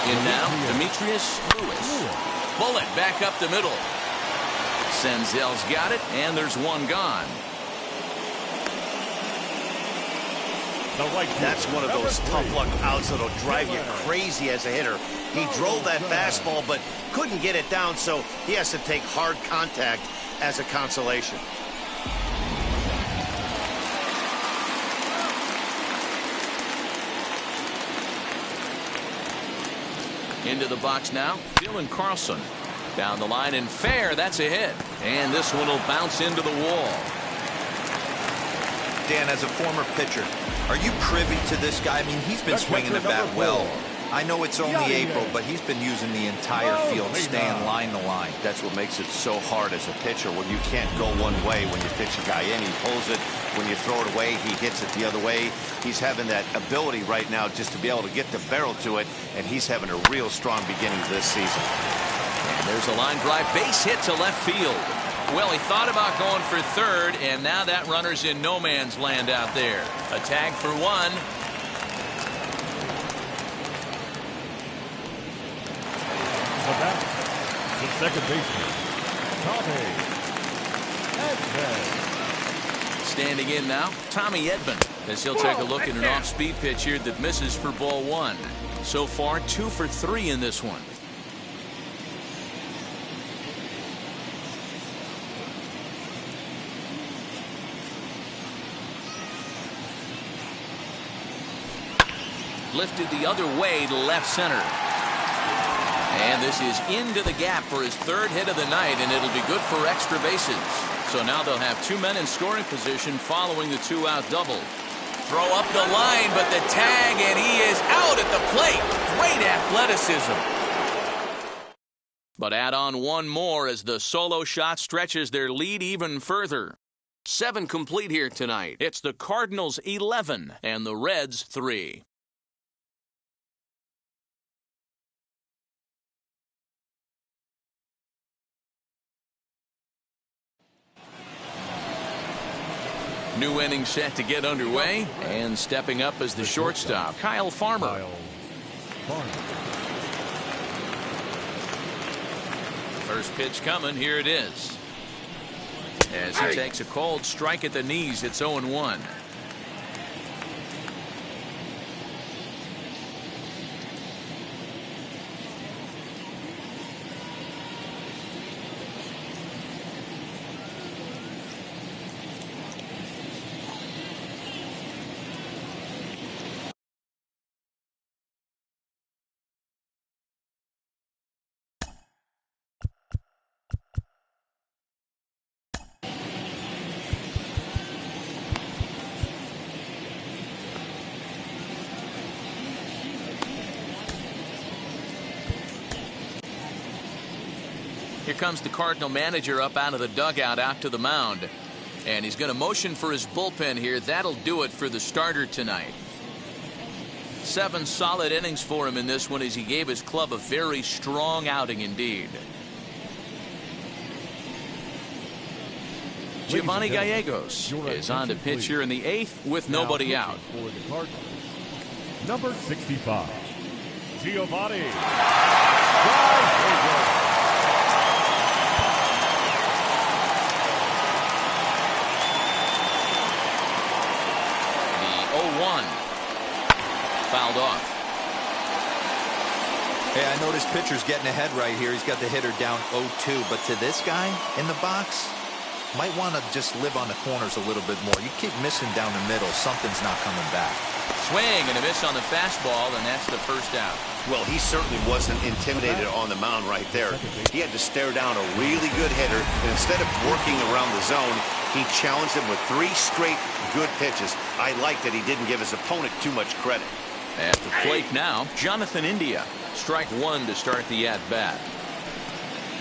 In now, Demetrius Lewis. Bullet back up the middle. Senzel's got it, and there's one gone. That's one of those tough luck outs that'll drive you crazy as a hitter. He drove that fastball, but couldn't get it down, so he has to take hard contact as a consolation. Into the box now, Dylan Carlson. Down the line and fair, that's a hit. And this one will bounce into the wall. Dan, as a former pitcher, are you privy to this guy? I mean, he's been swinging the bat well. I know it's only April, but he's been using the entire field, staying line to line. That's what makes it so hard as a pitcher when you can't go one way. When you pitch a guy in, he pulls it. When you throw it away, he hits it the other way. He's having that ability right now just to be able to get the barrel to it, and he's having a real strong beginning this season. And there's a line drive base hit to left field. Well, he thought about going for third, and now that runner's in no man's land out there. A tag for one. The second baseman, Tommy Edman. Standing in now, Tommy Edman, as he'll take a look at an off-speed pitch here that misses for ball 1. So far, 2 for 3 in this one. Lifted the other way to left center. And this is into the gap for his third hit of the night, and it'll be good for extra bases. So now they'll have 2 men in scoring position following the 2-out double. Throw up the line, but the tag, and he is out at the plate. Great athleticism. But add on one more as the solo shot stretches their lead even further. 7 complete here tonight. It's the Cardinals 11 and the Reds 3. New inning set to get underway, and stepping up as the shortstop, Kyle Farmer. First pitch coming, here it is. As he takes a cold strike at the knees, it's 0-1. Here comes the Cardinal manager up out of the dugout out to the mound. And he's going to motion for his bullpen here. That'll do it for the starter tonight. 7 solid innings for him in this one as he gave his club a very strong outing indeed. Giovanni Gallegos is on to pitch here in the 8th with nobody out. Number 65, Giovanni Gallegos. Fouled off. Hey, I noticed pitcher's getting ahead right here. He's got the hitter down 0-2, but to this guy in the box, might want to just live on the corners a little bit more. You keep missing down the middle, something's not coming back. Swing and a miss on the fastball, and that's the first out. Well, he certainly wasn't intimidated on the mound right there. He had to stare down a really good hitter, and instead of working around the zone, he challenged him with 3 straight good pitches. I like that he didn't give his opponent too much credit. At the plate now, Jonathan India. Strike 1 to start the at-bat.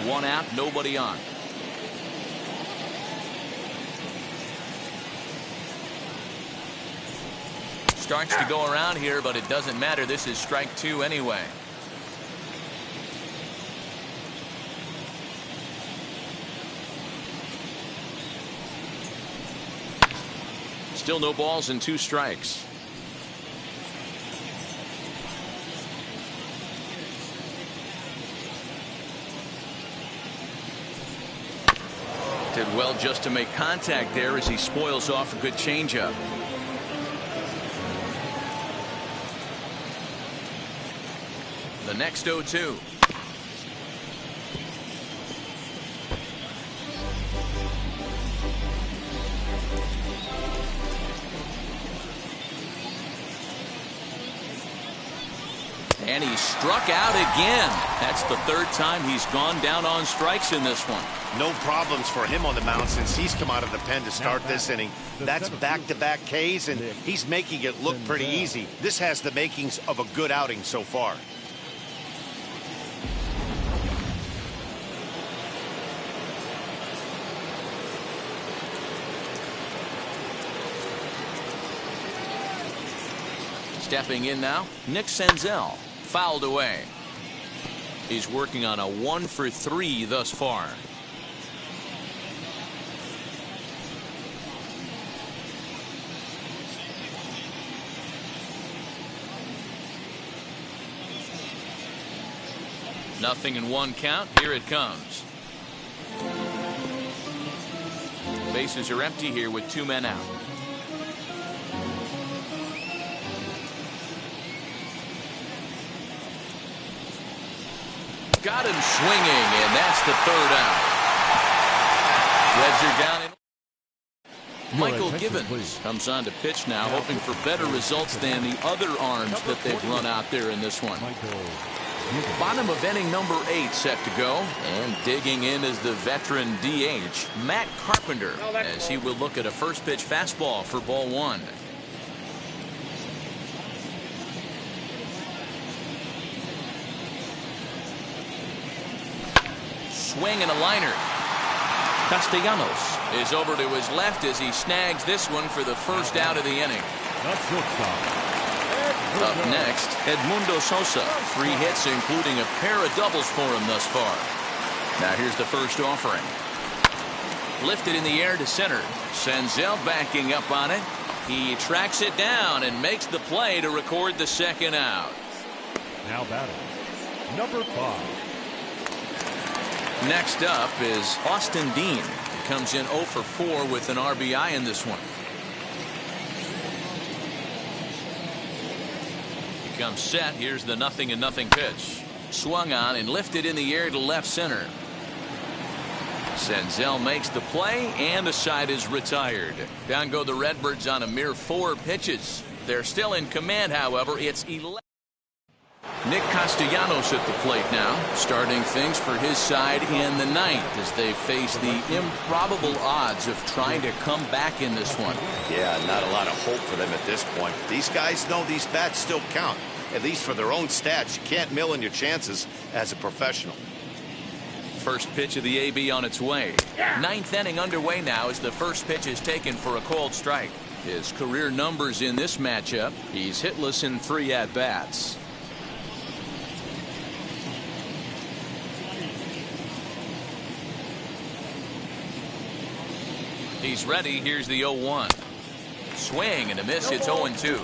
1 out, nobody on. Starts to go around here, but it doesn't matter. This is strike 2 anyway. Still no balls and 2 strikes. Did well just to make contact there as he spoils off a good changeup. The next 0-2. And he struck out again. That's the 3rd time he's gone down on strikes in this one. No problems for him on the mound since he's come out of the pen to start this inning. That's back-to-back Ks, and he's making it look pretty easy. This has the makings of a good outing so far. Stepping in now, Nick Senzel. Fouled away. He's working on a 1 for 3 thus far. Nothing in 1 count. Here it comes. Bases are empty here with 2 men out. Got him swinging, and that's the 3rd out. Reds are down in. Michael Givens comes on to pitch now, hoping for better results than the other arms that they've run out there in this one. Bottom of inning number 8 set to go, and digging in is the veteran DH, Matt Carpenter, as he will look at a first pitch fastball for ball 1. Swing and a liner. Castellanos is over to his left as he snags this one for the first out of the inning. Up next, Edmundo Sosa. 3 hits, including a pair of doubles for him thus far. Now here's the first offering. Lifted in the air to center. Senzel backing up on it. He tracks it down and makes the play to record the 2nd out. Now batting, number 5. Next up is Austin Dean. He comes in 0 for 4 with an RBI in this one. He comes set. Here's the 0-0 pitch. Swung on and lifted in the air to left center. Senzel makes the play, and the side is retired. Down go the Redbirds on a mere 4 pitches. They're still in command, however. It's 11. Nick Castellanos at the plate now, starting things for his side in the 9th as they face the improbable odds of trying to come back in this one. Yeah, not a lot of hope for them at this point. These guys know these bats still count, at least for their own stats. You can't mill in your chances as a professional. First pitch of the AB on its way. 9th inning underway now as the first pitch is taken for a called strike. His career numbers in this matchup, he's hitless in 3 at-bats. He's ready. Here's the 0-1. Swing and a miss. It's 0-2.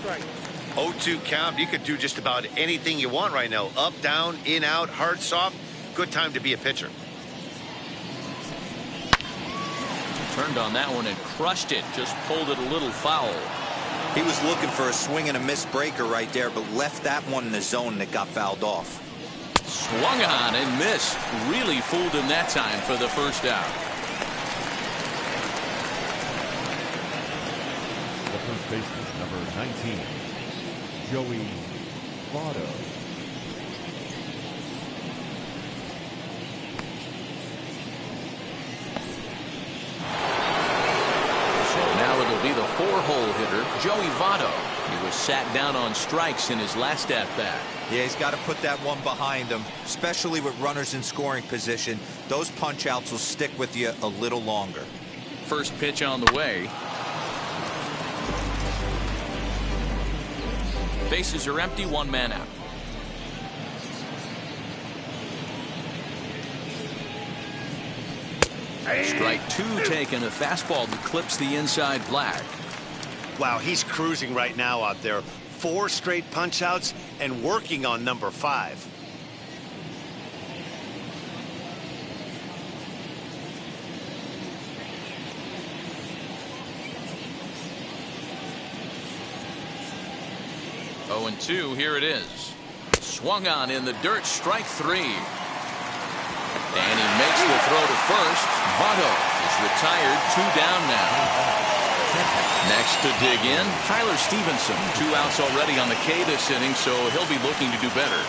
0-2 count. You could do just about anything you want right now. Up, down, in, out, hard, soft. Good time to be a pitcher. Turned on that one and crushed it. Just pulled it a little foul. He was looking for a swing and a miss breaker right there, but left that one in the zone that got fouled off. Swung on and missed. Really fooled him that time for the first out. The first baseman, number 19, Joey Votto. Be the 4-hole hitter, Joey Votto. He was sat down on strikes in his last at-bat. Yeah, he's got to put that one behind him, especially with runners in scoring position. Those punch-outs will stick with you a little longer. First pitch on the way. Bases are empty, 1 man out. Strike 2 taken, a fastball that clips the inside black. Wow, he's cruising right now out there. 4 straight punch outs and working on number 5. Oh, and 2, here it is. Swung on in the dirt, strike 3. And he makes the throw to first. Votto is retired, 2 down now. Next to dig in, Tyler Stevenson. 2 outs already on the K this inning, so he'll be looking to do better.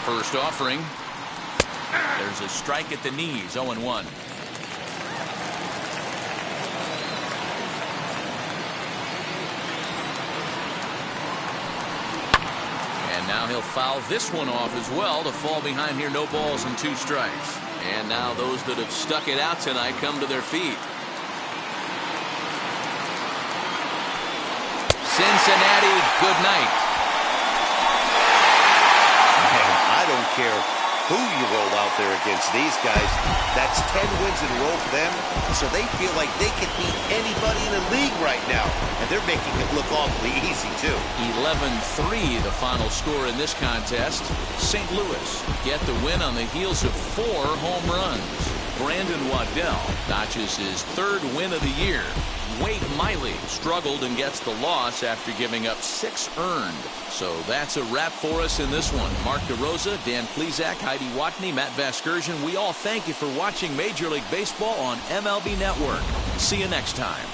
First offering. There's a strike at the knees, 0-1. And now he'll foul this one off as well to fall behind here. No balls and 2 strikes. And now those that have stuck it out tonight come to their feet. Cincinnati, good night. I don't care who you roll out there against these guys. That's 10 wins in a row for them, so they feel like they can beat anybody in the league right now. And they're making it look awfully easy, too. 11-3, the final score in this contest. St. Louis get the win on the heels of 4 home runs. Brandon Waddell notches his 3rd win of the year. Wade Miley struggled and gets the loss after giving up 6 earned. So that's a wrap for us in this one. Mark DeRosa, Dan Plezak, Heidi Watney, Matt Vasgersian. We all thank you for watching Major League Baseball on MLB Network. See you next time.